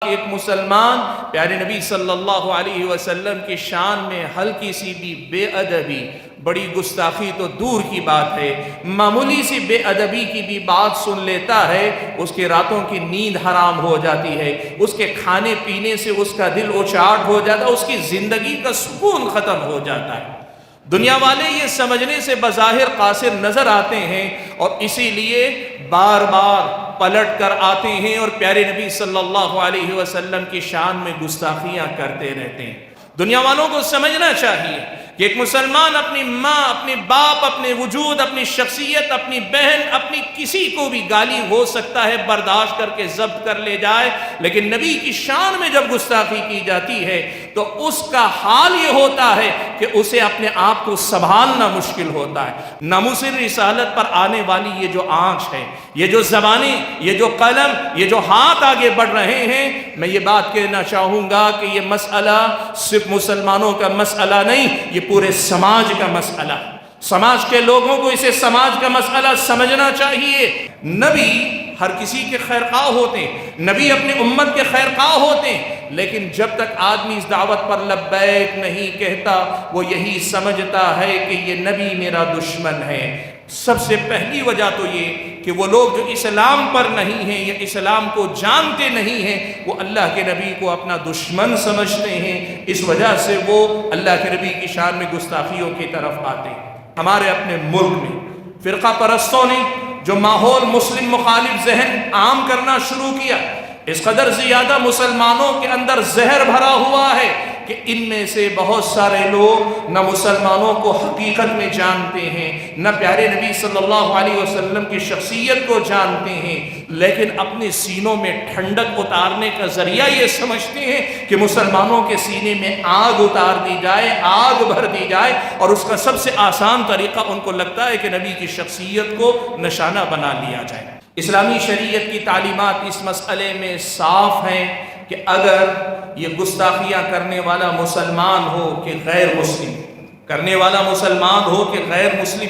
ایک مسلمان پیارے نبی صلی اللہ علیہ وسلم کی شان میں ہلکی سی بھی بے ادبی، بڑی گستاخی تو دور کی بات ہے، معمولی سی بے ادبی کی بھی بات سن لیتا ہے، اس کے راتوں کی نیند حرام ہو جاتی ہے، اس کے کھانے پینے سے اس کا دل اچاٹ ہو جاتا ہے، اس کی زندگی کا سکون ختم ہو جاتا ہے۔ دنیا والے یہ سمجھنے سے بظاہر قاصر نظر آتے ہیں اور اسی لیے بار بار پلٹ کر آتے ہیں اور پیارے نبی صلی اللہ علیہ وسلم کی شان میں گستاخیاں کرتے رہتے ہیں۔ دنیا والوں کو سمجھنا چاہیے کہ ایک مسلمان اپنی ماں، اپنے باپ، اپنے وجود، اپنی شخصیت، اپنی بہن، اپنی کسی کو بھی گالی ہو سکتا ہے، برداشت کر کے ضبط کر لے جائے، لیکن نبی کی شان میں جب گستاخی کی جاتی ہے تو اس کا حال یہ ہوتا ہے کہ اسے اپنے آپ کو سنبھالنا مشکل ہوتا ہے۔ ناموس رسالت پر آنے والی یہ جو آنچ ہے، یہ جو زبانیں، یہ جو قلم، یہ جو ہاتھ آگے بڑھ رہے ہیں، میں یہ بات کہنا چاہوں گا کہ یہ مسئلہ صرف مسلمانوں کا مسئلہ نہیں، یہ پورے سماج کا مسئلہ ہے۔ سماج کے لوگوں کو اسے سماج کا مسئلہ سمجھنا چاہیے۔ نبی ہر کسی کے خیرخواہ ہوتے ہیں، نبی اپنی امت کے خیرخواہ ہوتے ہیں، لیکن جب تک آدمی اس دعوت پر لبیک نہیں کہتا، وہ یہی سمجھتا ہے کہ یہ نبی میرا دشمن ہے۔ سب سے پہلی وجہ تو یہ کہ وہ لوگ جو اسلام پر نہیں ہیں یا اسلام کو جانتے نہیں ہیں، وہ اللہ کے نبی کو اپنا دشمن سمجھتے ہیں، اس وجہ سے وہ اللہ کے نبی کی شان میں گستاخیوں کی طرف آتے ہیں۔ ہمارے اپنے ملک میں فرقہ پرستوں نے جو ماحول مسلم مخالف ذہن عام کرنا شروع کیا، اس قدر زیادہ مسلمانوں کے اندر زہر بھرا ہوا ہے کہ ان میں سے بہت سارے لوگ نہ مسلمانوں کو حقیقت میں جانتے ہیں، نہ پیارے نبی صلی اللہ علیہ وسلم کی شخصیت کو جانتے ہیں، لیکن اپنے سینوں میں ٹھنڈک اتارنے کا ذریعہ یہ سمجھتے ہیں کہ مسلمانوں کے سینے میں آگ اتار دی جائے، آگ بھر دی جائے، اور اس کا سب سے آسان طریقہ ان کو لگتا ہے کہ نبی کی شخصیت کو نشانہ بنا لیا جائے۔ اسلامی شریعت کی تعلیمات اس مسئلے میں صاف ہیں کہ اگر یہ گستاخیاں کرنے والا مسلمان ہو کہ غیر مسلم، کرنے والا مسلمان ہو کہ غیر مسلم،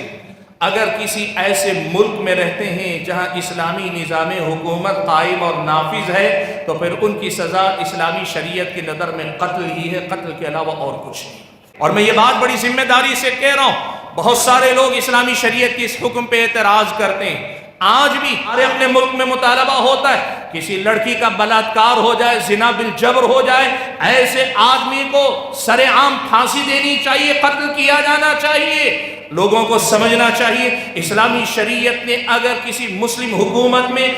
اگر کسی ایسے ملک میں رہتے ہیں جہاں اسلامی نظام حکومت قائم اور نافذ ہے، تو پھر ان کی سزا اسلامی شریعت کی نظر میں قتل ہی ہے، قتل کے علاوہ اور کچھ نہیں۔ اور میں یہ بات بڑی ذمہ داری سے کہہ رہا ہوں، بہت سارے لوگ اسلامی شریعت کی اس حکم پہ اعتراض کرتے ہیں۔ آج بھی ہمارے اپنے ملک میں مطالبہ ہوتا ہے کسی لڑکی کا بلاత్کار ہو جائے، زنا بالجبر ہو جائے، ایسے آدمی کو سر عام پھانسی دینی چاہیے، قتل کیا جانا چاہیے۔ لوگوں کو سمجھنا چاہیے اسلامی شریعت نے اگر کسی مسلم حکومت میں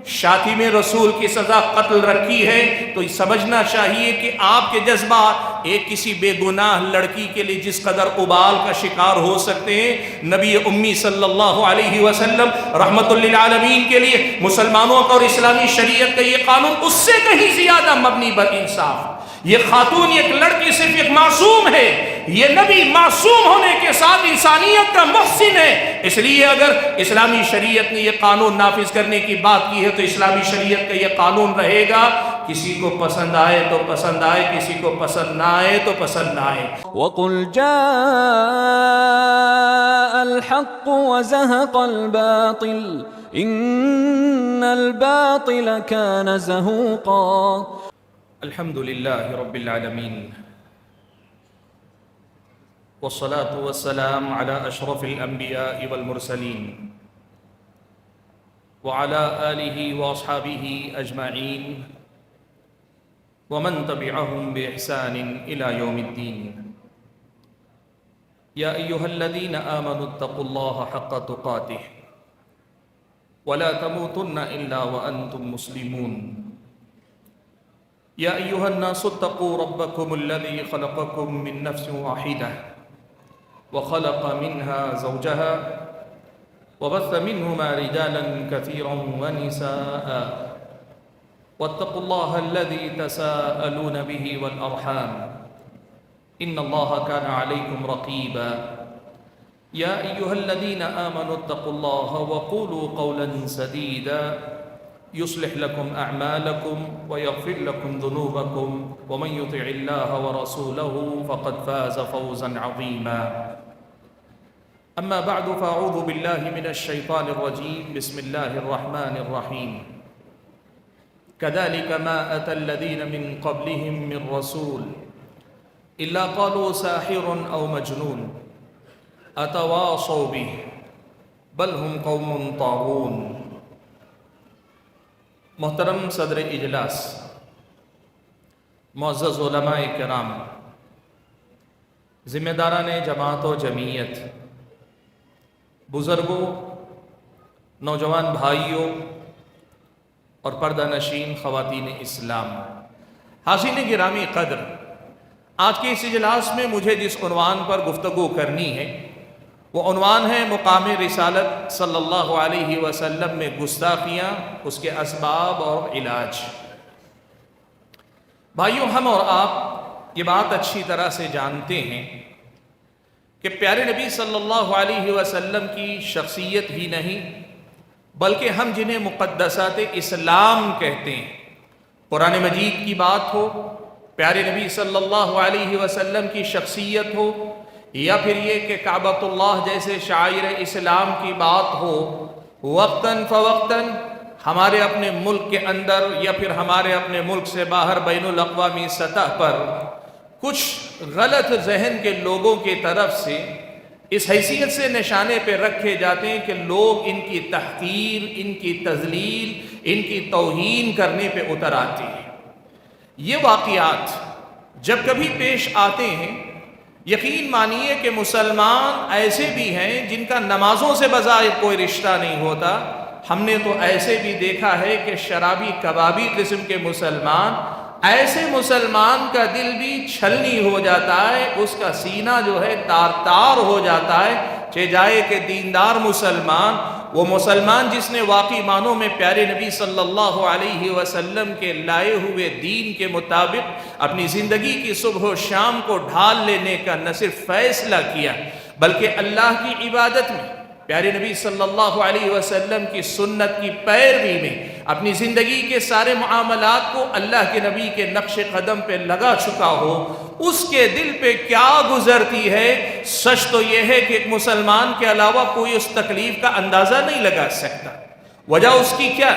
شاتم رسول کی سزا قتل رکھی ہے تو سمجھنا چاہیے کہ آپ کے جذبات ایک کسی بے گناہ لڑکی کے لیے جس قدر ابال کا شکار ہو سکتے ہیں، نبی امی صلی اللہ علیہ وسلم رحمت للعالمین کے لیے مسلمانوں کا اور اسلامی شریعت کا یہ قانون اس سے کہیں زیادہ مبنی بر انصاف۔ یہ خاتون، ایک لڑکی صرف ایک معصوم ہے، یہ نبی معصوم ہونے کے ساتھ انسانیت کا محسن ہے، اس لیے اگر اسلامی شریعت نے یہ قانون نافذ کرنے کی بات کی ہے تو اسلامی شریعت کا یہ قانون رہے گا، کسی کو پسند آئے تو پسند آئے، کسی کو پسند نہ آئے تو پسند نہ آئے۔ وَقُلْ جَاءَ الْحَقُّ وَزَهَقَ الْبَاطِلُ إِنَّ الْبَاطِلَ كَانَ زَهُوقًا۔ الحمد للہ رب العالمین والصلاة والسلام على اشرف الانبیاء والمرسلین وعلى آلہ واصحابہ اجمعین ومن تبعهم بإحسان الى یوم الدین۔ یا ایہا الذین آمنوا اتقوا اللہ حق تقاتہ ولا تموتن الا وانتم مسلمون۔ یا ایہا الناس اتقوا ربکم الذی خلقکم من نفس واحدہ وخلق منها زوجها وبث منهما رجالا كثيرا ونساء واتقوا الله الذي تساءلون به والأرحام إن الله كان عليكم رقيبا۔ يا أيها الذين آمنوا اتقوا الله وقولوا قولا سديدا يصلح لكم أعمالكم ويغفر لكم ذنوبكم ومن يطع الله ورسوله فقد فاز فوزا عظيما۔ أما بعد فأعوذ بالله من الشيطان الرجيم، بسم الله الرحمن الرحيم۔ كذلك ما أتى الذين من قبلهم من رسول إلا قالوا ساحر أو مجنون أتواصوا به بل هم قوم طاغون۔ محترم صدر اجلاس، معزز علماء کرام، ذمہ داران جماعت و جمعیت، بزرگوں، نوجوان بھائیوں اور پردہ نشین خواتین اسلام، حاضرین گرامی قدر، آج کے اس اجلاس میں مجھے جس عنوان پر گفتگو کرنی ہے وہ عنوان ہے مقام رسالت صلی اللہ علیہ وسلم میں گستاخیاں، اس کے اسباب اور علاج۔ بھائیوں، ہم اور آپ یہ بات اچھی طرح سے جانتے ہیں کہ پیارے نبی صلی اللہ علیہ وسلم کی شخصیت ہی نہیں بلکہ ہم جنہیں مقدسات اسلام کہتے ہیں، قرآن مجید کی بات ہو، پیارے نبی صلی اللہ علیہ وسلم کی شخصیت ہو، یا پھر یہ کہ کعبۃ اللہ جیسے شعائر اسلام کی بات ہو، وقتاً فوقتاً ہمارے اپنے ملک کے اندر یا پھر ہمارے اپنے ملک سے باہر بین الاقوامی سطح پر کچھ غلط ذہن کے لوگوں کی طرف سے اس حیثیت سے نشانے پہ رکھے جاتے ہیں کہ لوگ ان کی تحقیر، ان کی تذلیل، ان کی توہین کرنے پہ اتر آتے ہیں۔ یہ واقعات جب کبھی پیش آتے ہیں، یقین مانیے کہ مسلمان ایسے بھی ہیں جن کا نمازوں سے بظاہر کوئی رشتہ نہیں ہوتا۔ ہم نے تو ایسے بھی دیکھا ہے کہ شرابی کبابی قسم کے مسلمان، ایسے مسلمان کا دل بھی چھلنی ہو جاتا ہے، اس کا سینہ جو ہے تار تار ہو جاتا ہے، چاہے جائے کہ دیندار مسلمان، وہ مسلمان جس نے واقعی معنوں میں پیارے نبی صلی اللہ علیہ وسلم کے لائے ہوئے دین کے مطابق اپنی زندگی کی صبح و شام کو ڈھال لینے کا نہ صرف فیصلہ کیا بلکہ اللہ کی عبادت میں، پیارے نبی صلی اللہ علیہ وسلم کی سنت کی پیروی میں اپنی زندگی کے سارے معاملات کو اللہ کے نبی کے نقش قدم پہ لگا چکا ہو، اس کے دل پہ کیا گزرتی ہے، سچ تو یہ ہے کہ ایک مسلمان کے علاوہ کوئی اس تکلیف کا اندازہ نہیں لگا سکتا۔ وجہ اس کی کیا؟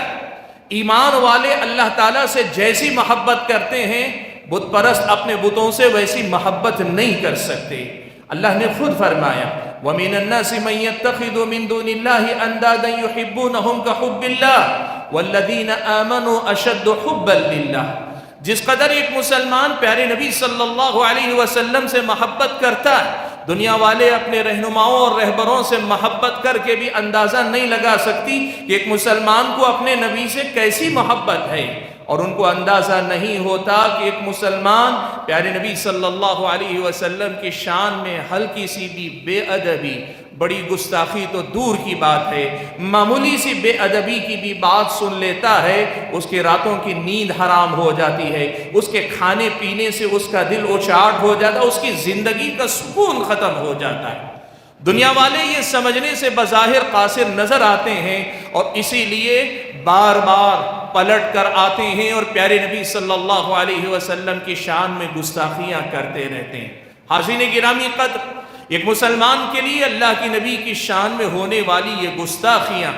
ایمان والے اللہ تعالیٰ سے جیسی محبت کرتے ہیں، بت پرست اپنے بتوں سے ویسی محبت نہیں کر سکتے۔ اللہ نے خود فرمایا وَمِنَ النَّاسِ مَن يَتَّخِذُ مِن دُونِ اللَّهِ أَندَادًا يُحِبُّونَهُمْ كَحُبِّ اللَّهِ وَالَّذِينَ آمَنُوا أَشَدُّ حُبًّا لِلَّهِ۔ جس قدر ایک مسلمان پیارے نبی صلی اللہ علیہ وسلم سے محبت کرتا ہے، دنیا والے اپنے رہنماؤں اور رہبروں سے محبت کر کے بھی اندازہ نہیں لگا سکتی کہ ایک مسلمان کو اپنے نبی سے کیسی محبت ہے، اور ان کو اندازہ نہیں ہوتا کہ ایک مسلمان پیارے نبی صلی اللہ علیہ وسلم کی شان میں ہلکی سی بھی بے ادبی، بڑی گستاخی تو دور کی بات ہے، معمولی سی بے ادبی کی بھی بات سن لیتا ہے، اس کے راتوں کی نیند حرام ہو جاتی ہے، اس کے کھانے پینے سے اس کا دل اچاٹ ہو جاتا ہے، اس کی زندگی کا سکون ختم ہو جاتا ہے۔ دنیا والے یہ سمجھنے سے بظاہر قاصر نظر آتے ہیں اور اسی لیے بار بار پلٹ کر آتے ہیں اور پیارے نبی صلی اللہ علیہ وسلم کی شان میں گستاخیاں کرتے رہتے ہیں۔ حاضرین گرامی قدر، ایک مسلمان کے لیے اللہ کی نبی کی شان میں ہونے والی یہ گستاخیاں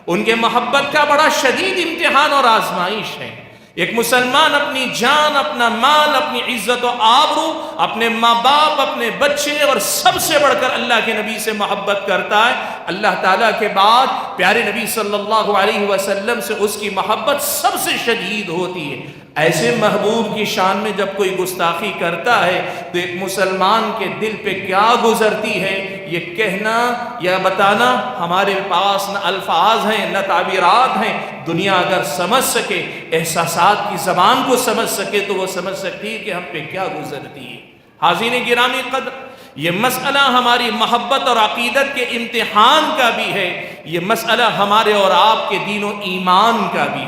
ان کے محبت کا بڑا شدید امتحان اور آزمائش ہے۔ ایک مسلمان اپنی جان، اپنا مال، اپنی عزت و آبرو، اپنے ماں باپ، اپنے بچے اور سب سے بڑھ کر اللہ کے نبی سے محبت کرتا ہے۔ اللہ تعالیٰ کے بعد پیارے نبی صلی اللہ علیہ وسلم سے اس کی محبت سب سے شدید ہوتی ہے۔ ایسے محبوب کی شان میں جب کوئی گستاخی کرتا ہے تو ایک مسلمان کے دل پہ کیا گزرتی ہے، یہ کہنا یا بتانا ہمارے پاس نہ الفاظ ہیں نہ تعبیرات ہیں۔ دنیا اگر سمجھ سکے، احساسات کی زبان کو سمجھ سکے تو وہ سمجھ سکتی ہے کہ ہم پہ کیا گزرتی ہے۔ حاضرین گرامی قدر، یہ مسئلہ ہماری محبت اور عقیدت کے امتحان کا بھی ہے، یہ مسئلہ ہمارے اور آپ کے دین و ایمان کا بھی۔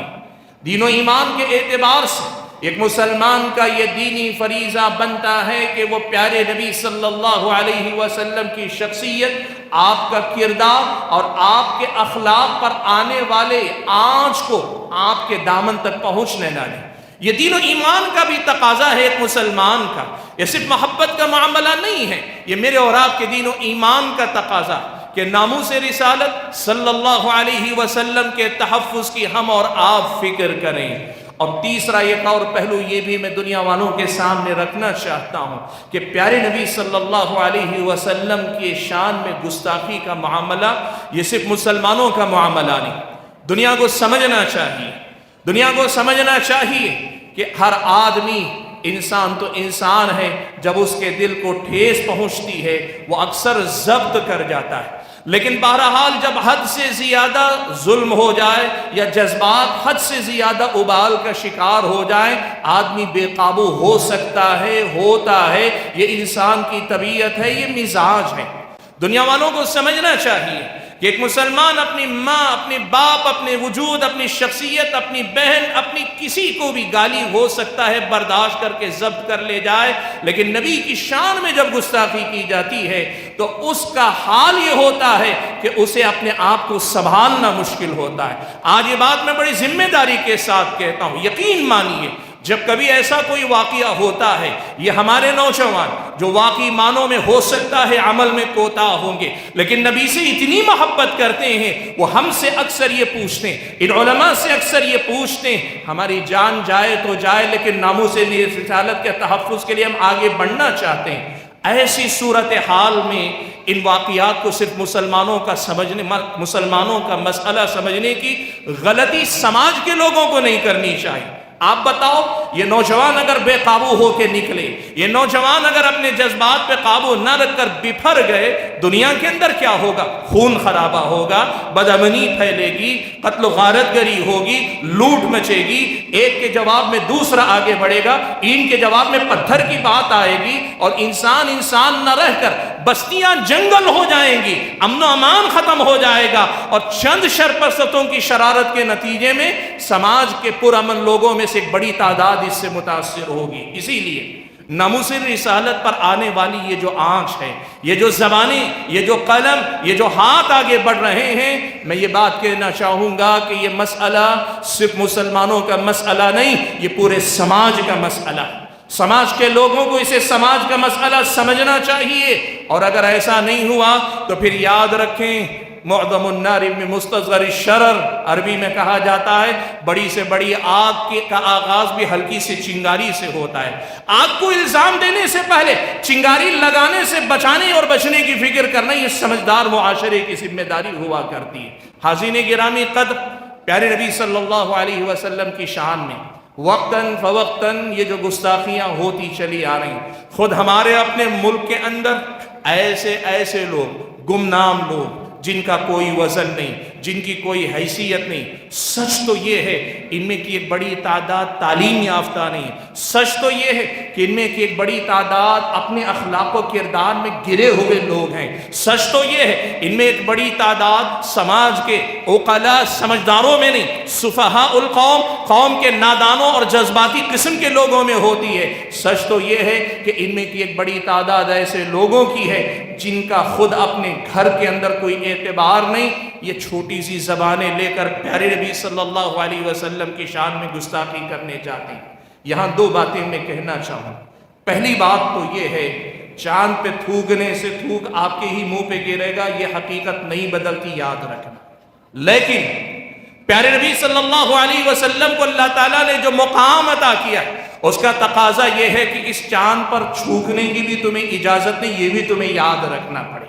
دین و ایمان کے اعتبار سے ایک مسلمان کا یہ دینی فریضہ بنتا ہے کہ وہ پیارے نبی صلی اللہ علیہ وسلم کی شخصیت، آپ کا کردار اور آپ کے اخلاق پر آنے والے آنچ کو آپ کے دامن تک پہنچنے نہ دیں۔ یہ دین و ایمان کا بھی تقاضا ہے ایک مسلمان کا، یہ صرف محبت کا معاملہ نہیں ہے، یہ میرے اور آپ کے دین و ایمان کا تقاضا کہ ناموس رسالت صلی اللہ علیہ وسلم کے تحفظ کی ہم اور آپ فکر کریں، اور تیسرا ایک اور پہلو یہ بھی میں دنیا والوں کے سامنے رکھنا چاہتا ہوں کہ پیارے نبی صلی اللہ علیہ وسلم کی شان میں گستاخی کا معاملہ یہ صرف مسلمانوں کا معاملہ نہیں، دنیا کو سمجھنا چاہیے، دنیا کو سمجھنا چاہیے کہ ہر آدمی انسان تو انسان ہے، جب اس کے دل کو ٹھیس پہنچتی ہے وہ اکثر ضبط کر جاتا ہے، لیکن بہرحال جب حد سے زیادہ ظلم ہو جائے یا جذبات حد سے زیادہ ابال کا شکار ہو جائے، آدمی بے قابو ہو سکتا ہے، ہوتا ہے، یہ انسان کی طبیعت ہے، یہ مزاج ہے۔ دنیا والوں کو سمجھنا چاہیے کہ ایک مسلمان اپنی ماں، اپنے باپ، اپنے وجود، اپنی شخصیت، اپنی بہن، اپنی کسی کو بھی گالی ہو سکتا ہے، برداشت کر کے ضبط کر لے جائے، لیکن نبی کی شان میں جب گستاخی کی جاتی ہے تو اس کا حال یہ ہوتا ہے کہ اسے اپنے آپ کو سنبھالنا مشکل ہوتا ہے۔ آج یہ بات میں بڑی ذمہ داری کے ساتھ کہتا ہوں، یقین مانیے جب کبھی ایسا کوئی واقعہ ہوتا ہے، یہ ہمارے نوجوان جو واقعی معنوں میں ہو سکتا ہے عمل میں کوتاہ ہوں گے لیکن نبی سے اتنی محبت کرتے ہیں، وہ ہم سے اکثر یہ پوچھتے ہیں، ان علماء سے اکثر یہ پوچھتے ہیں، ہماری جان جائے تو جائے لیکن ناموس رسالت کے تحفظ کے لیے ہم آگے بڑھنا چاہتے ہیں۔ ایسی صورتحال میں ان واقعات کو صرف مسلمانوں کا مسئلہ سمجھنے کی غلطی سماج کے لوگوں کو نہیں کرنی چاہیے۔ آپ بتاؤ، یہ نوجوان اگر بے قابو ہو کے نکلے، یہ نوجوان اگر اپنے جذبات پہ قابو نہ رکھ کر بپھر گئے، دنیا کے اندر کیا ہوگا؟ خون خرابہ ہوگا، بدامنی پھیلے گی، قتل و غارت گری ہوگی، لوٹ مچے گی، ایک کے جواب میں دوسرا آگے بڑھے گا، اینٹ کے جواب میں پتھر کی بات آئے گی، اور انسان نہ رہ کر بستیاں جنگل ہو جائیں گی، امن و امان ختم ہو جائے گا، اور چند شرپرستوں کی شرارت کے نتیجے میں سماج کے پرامن لوگوں میں سے ایک بڑی تعداد اس سے متاثر ہوگی۔ اسی لیے ناموس رسالت پر آنے والی یہ جو آنچ ہے، یہ جو زبانیں، یہ جو قلم، یہ جو ہاتھ آگے بڑھ رہے ہیں، میں یہ بات کہنا چاہوں گا کہ یہ مسئلہ صرف مسلمانوں کا مسئلہ نہیں، یہ پورے سماج کا مسئلہ ہے۔ سماج کے لوگوں کو اسے سماج کا مسئلہ سمجھنا چاہیے، اور اگر ایسا نہیں ہوا تو پھر یاد رکھیں، معظم النار من مستصغر الشرر، عربی میں کہا جاتا ہے بڑی سے بڑی آگ کا آغاز بھی ہلکی سے چنگاری سے ہوتا ہے۔ آگ کو الزام دینے سے پہلے چنگاری لگانے سے بچانے اور بچنے کی فکر کرنا، یہ سمجھدار معاشرے کی ذمہ داری ہوا کرتی ہے۔ حاضرین گرامی قدر، پیارے نبی صلی اللہ علیہ وسلم کی شان میں وقتاً فوقتاً یہ جو گستاخیاں ہوتی چلی آ رہی ہیں، خود ہمارے اپنے ملک کے اندر ایسے لوگ، گمنام لوگ جن کا کوئی وزن نہیں، جن کی کوئی حیثیت نہیں، سچ تو یہ ہے ان میں کی ایک بڑی تعداد تعلیم یافتہ نہیں، سچ تو یہ ہے کہ ان میں کی ایک بڑی تعداد اپنے اخلاق و کردار میں گرے ہوئے لوگ ہیں، سچ تو یہ ہے ان میں ایک بڑی تعداد سماج کے عقلاء سمجھداروں میں نہیں، سفہاء القوم، قوم کے نادانوں اور جذباتی قسم کے لوگوں میں ہوتی ہے، سچ تو یہ ہے کہ ان میں کی ایک بڑی تعداد ایسے لوگوں کی ہے جن کا خود اپنے گھر کے اندر کوئی اعتبار نہیں، یہ چھوٹی سی زبانیں لے کر پیارے نبی صلی اللہ علیہ وسلم کی شان میں گستاخی کرنے جاتے ہیں۔ یہاں دو باتیں میں کہنا چاہوں۔ پہلی بات تو یہ ہے، چاند پہ تھوکنے سے تھوک آپ کے ہی منہ پہ گرے گا، یہ حقیقت نہیں بدلتی، یاد رکھنا۔ لیکن پیارے نبی صلی اللہ علیہ وسلم کو اللہ تعالیٰ نے جو مقام عطا کیا، اس کا تقاضا یہ ہے کہ اس چاند پر چھوکنے کی بھی تمہیں اجازت نہیں، یہ بھی تمہیں یاد رکھنا پڑے۔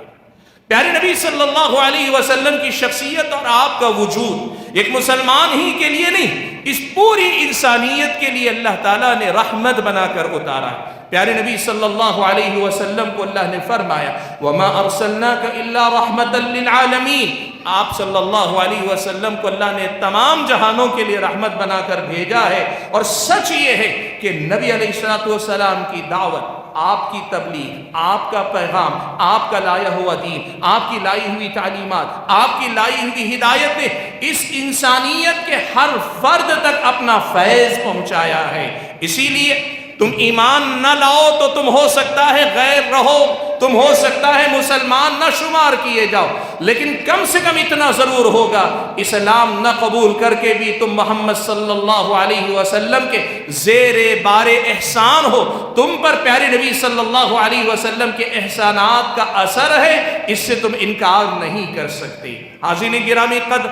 پیارے نبی صلی اللہ علیہ وسلم کی شخصیت اور آپ کا وجود ایک مسلمان ہی کے لیے نہیں، اس پوری انسانیت کے لیے اللہ تعالیٰ نے رحمت بنا کر اتارا ہے۔ پیارے نبی صلی اللہ علیہ وسلم کو اللہ نے فرمایا وَمَا أَرْسَلْنَاكَ إِلَّا رَحْمَةً لِلْعَالَمِينَ، آپ صلی اللہ علیہ وسلم کو اللہ نے تمام جہانوں کے لیے رحمت بنا کر بھیجا ہے۔ اور سچ یہ ہے کہ نبی علیہ السلام کی دعوت، آپ کی تبلیغ، آپ کا پیغام، آپ کا لایا ہوا دین، آپ کی لائی ہوئی تعلیمات، آپ کی لائی ہوئی ہدایت نے اس انسانیت کے ہر فرد تک اپنا فیض پہنچایا ہے۔ اسی لیے تم ایمان نہ لاؤ تو تم ہو سکتا ہے غیر رہو، تم ہو سکتا ہے مسلمان نہ شمار کیے جاؤ، لیکن کم سے کم اتنا ضرور ہوگا، اسلام نہ قبول کر کے بھی تم محمد صلی اللہ علیہ وسلم کے زیر بار احسان ہو، تم پر پیارے نبی صلی اللہ علیہ وسلم کے احسانات کا اثر ہے، اس سے تم انکار نہیں کر سکتے۔ حاضرین گرامی قدر،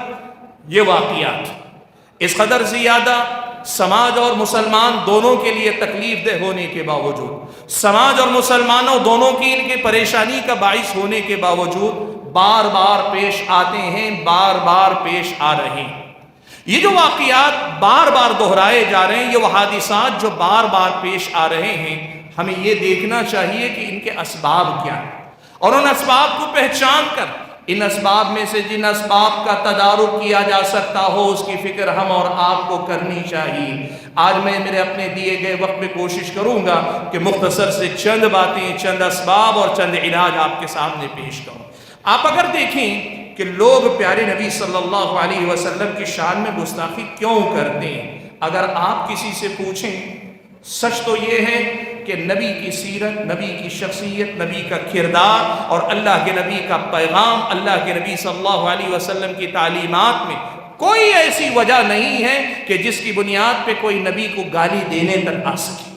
یہ واقعات اس قدر زیادہ سماج اور مسلمان دونوں کے لیے تکلیف دہ ہونے کے باوجود، سماج اور مسلمانوں دونوں کی پریشانی کا باعث ہونے کے باوجود بار بار پیش آتے ہیں، بار بار پیش آ رہے ہیں۔ یہ جو واقعات بار بار دہرائے جا رہے ہیں، یہ وہ حادثات جو بار بار پیش آ رہے ہیں، ہمیں یہ دیکھنا چاہیے کہ ان کے اسباب کیا ہیں، اور ان اسباب کو پہچان کر ان اسباب میں سے جن اسباب کا تدارک کیا جا سکتا ہو اس کی فکر ہم اور آپ کو کرنی چاہیے۔ آج میں میرے اپنے دیے گئے وقت میں کوشش کروں گا کہ مختصر سے چند باتیں، چند اسباب اور چند علاج آپ کے سامنے پیش کروں۔ آپ اگر دیکھیں کہ لوگ پیارے نبی صلی اللہ علیہ وسلم کی شان میں گستاخی کیوں کرتے ہیں، اگر آپ کسی سے پوچھیں، سچ تو یہ ہے کہ نبی کی سیرت، نبی کی شخصیت، نبی کا کردار اور اللہ کے نبی کا پیغام، اللہ کے نبی صلی اللہ علیہ وسلم کی تعلیمات میں کوئی ایسی وجہ نہیں ہے کہ جس کی بنیاد پہ کوئی نبی کو گالی دینے تک آ سکے۔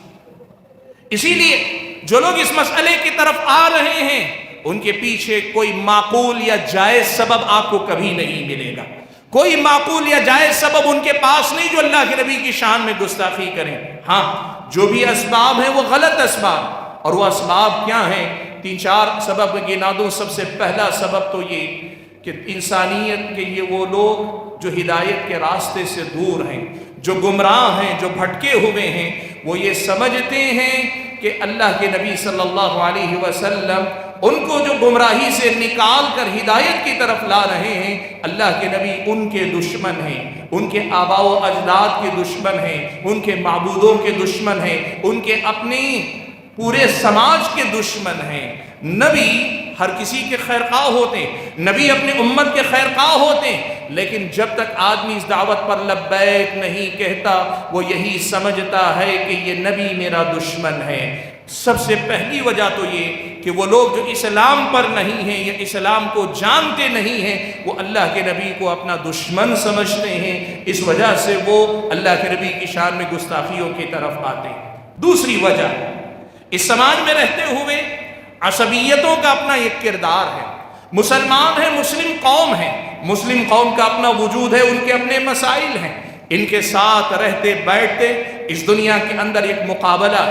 اسی لیے جو لوگ اس مسئلے کی طرف آ رہے ہیں ان کے پیچھے کوئی معقول یا جائز سبب آپ کو کبھی نہیں ملے گا، کوئی معقول یا جائز سبب ان کے پاس نہیں جو اللہ کے نبی کی شان میں گستاخی کریں۔ ہاں، جو بھی اسباب ہیں وہ غلط اسباب، اور وہ اسباب کیا ہیں؟ 3-4 سبب گنا دوں۔ سب سے پہلا سبب تو یہ کہ انسانیت کے یہ وہ لوگ جو ہدایت کے راستے سے دور ہیں، جو گمراہ ہیں، جو بھٹکے ہوئے ہیں، وہ یہ سمجھتے ہیں کہ اللہ کے نبی صلی اللہ علیہ وسلم ان کو جو گمراہی سے نکال کر ہدایت کی طرف لا رہے ہیں، اللہ کے نبی ان کے دشمن ہیں، ان کے آباء و اجداد کے دشمن ہیں، ان کے معبودوں کے دشمن ہیں، ان کے اپنے پورے سماج کے دشمن ہیں۔ نبی ہر کسی کے خیرخواہ ہوتے ہیں، نبی اپنے امت کے خیرخواہ ہوتے ہیں، لیکن جب تک آدمی اس دعوت پر لبیک نہیں کہتا وہ یہی سمجھتا ہے کہ یہ نبی میرا دشمن ہے۔ سب سے پہلی وجہ تو یہ کہ وہ لوگ جو اسلام پر نہیں ہیں یا اسلام کو جانتے نہیں ہیں، وہ اللہ کے نبی کو اپنا دشمن سمجھتے ہیں، اس وجہ سے وہ اللہ کے نبی کی شان میں گستاخیوں کی طرف آتے ہیں۔ دوسری وجہ، اس سماج میں رہتے ہوئے عصبیتوں کا اپنا ایک کردار ہے۔ مسلمان ہیں، مسلم قوم ہے، مسلم قوم کا اپنا وجود ہے، ان کے اپنے مسائل ہیں، ان کے ساتھ رہتے بیٹھتے اس دنیا کے اندر ایک مقابلہ،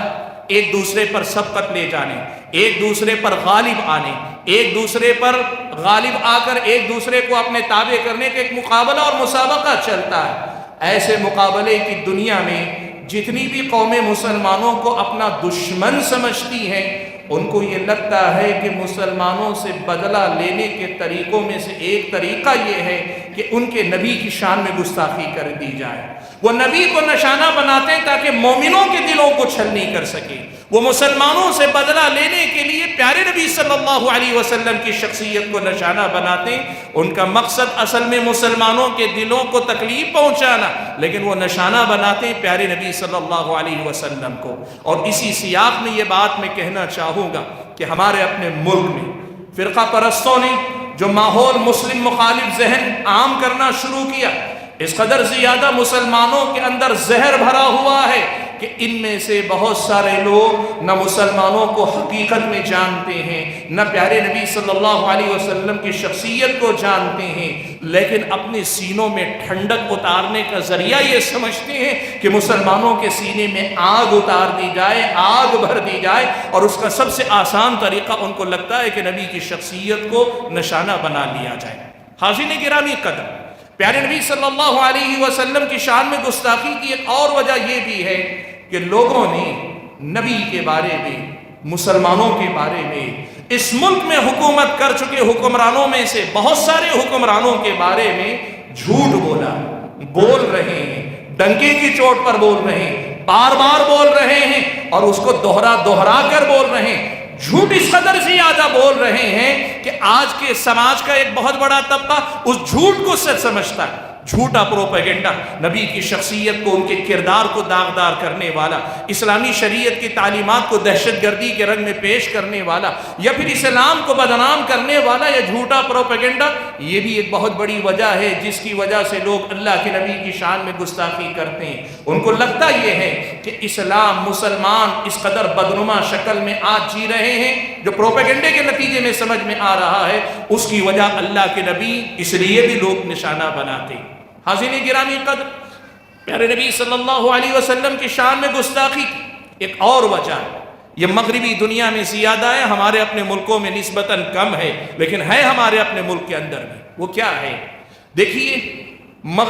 ایک دوسرے پر سبقت لے جانے، ایک دوسرے پر غالب آنے، ایک دوسرے پر غالب آ کر ایک دوسرے کو اپنے تابع کرنے کا ایک مقابلہ اور مسابقہ چلتا ہے۔ ایسے مقابلے کی دنیا میں جتنی بھی قومیں مسلمانوں کو اپنا دشمن سمجھتی ہیں، ان کو یہ لگتا ہے کہ مسلمانوں سے بدلہ لینے کے طریقوں میں سے ایک طریقہ یہ ہے کہ ان کے نبی کی شان میں گستاخی کر دی جائے۔ وہ نبی کو نشانہ بناتے ہیں تاکہ مومنوں کے دلوں کو چھلنی کر سکے۔ وہ مسلمانوں سے بدلہ لینے کے لیے پیارے نبی صلی اللہ علیہ وسلم کی شخصیت کو نشانہ بناتے ہیں۔ ان کا مقصد اصل میں مسلمانوں کے دلوں کو تکلیف پہنچانا، لیکن وہ نشانہ بناتے ہیں پیارے نبی صلی اللہ علیہ وسلم کو۔ اور اسی سیاق میں یہ بات میں کہنا چاہوں گا کہ ہمارے اپنے ملک میں فرقہ پرستوں نے جو ماحول مسلم مخالف ذہن عام کرنا شروع کیا، اس قدر زیادہ مسلمانوں کے اندر زہر بھرا ہوا ہے کہ ان میں سے بہت سارے لوگ نہ مسلمانوں کو حقیقت میں جانتے ہیں، نہ پیارے نبی صلی اللہ علیہ وسلم کی شخصیت کو جانتے ہیں، لیکن اپنے سینوں میں ٹھنڈک اتارنے کا ذریعہ یہ سمجھتے ہیں کہ مسلمانوں کے سینے میں آگ اتار دی جائے، آگ بھر دی جائے، اور اس کا سب سے آسان طریقہ ان کو لگتا ہے کہ نبی کی شخصیت کو نشانہ بنا لیا جائے۔ حاضرین گرامی قدر، پیارے نبی صلی اللہ علیہ وسلم کی شان میں گستاخی کی ایک اور وجہ یہ بھی ہے کہ لوگوں نے نبی کے بارے میں، مسلمانوں کے بارے میں، اس ملک میں حکومت کر چکے حکمرانوں میں سے بہت سارے حکمرانوں کے بارے میں جھوٹ بول رہے ہیں، ڈنکے کی چوٹ پر بول رہے ہیں، بار بار بول رہے ہیں، اور اس کو دوہرا کر بول رہے ہیں۔ جھوٹ اس قدر زیادہ بول رہے ہیں کہ آج کے سماج کا ایک بہت بڑا طبقہ اس جھوٹ کو سچ سمجھتا ہے۔ جھوٹا پروپیگنڈا، نبی کی شخصیت کو، ان کے کردار کو داغدار کرنے والا، اسلامی شریعت کی تعلیمات کو دہشت گردی کے رنگ میں پیش کرنے والا، یا پھر اسلام کو بدنام کرنے والا، یا جھوٹا پروپیگنڈا، یہ بھی ایک بہت بڑی وجہ ہے جس کی وجہ سے لوگ اللہ کے نبی کی شان میں گستاخی کرتے ہیں۔ ان کو لگتا یہ ہے کہ اسلام، مسلمان اس قدر بدنما شکل میں آج جی رہے ہیں، جو پروپیگنڈے کے نتیجے میں سمجھ میں آ رہا ہے، اس کی وجہ اللہ کے نبی اس لیے بھی لوگ نشانہ بناتے ہیں۔ حاضرین گرامی قدر، پیارے نبی صلی اللہ علیہ وسلم کی شان میں گستاخی کی ایک اور وجہ ہے، یہ مغربی دنیا میں زیادہ ہے، ہمارے اپنے ملکوں میں نسبتاً کم ہے، لیکن ہے ہمارے اپنے ملک کے اندر بھی۔ وہ کیا ہے؟ دیکھیے،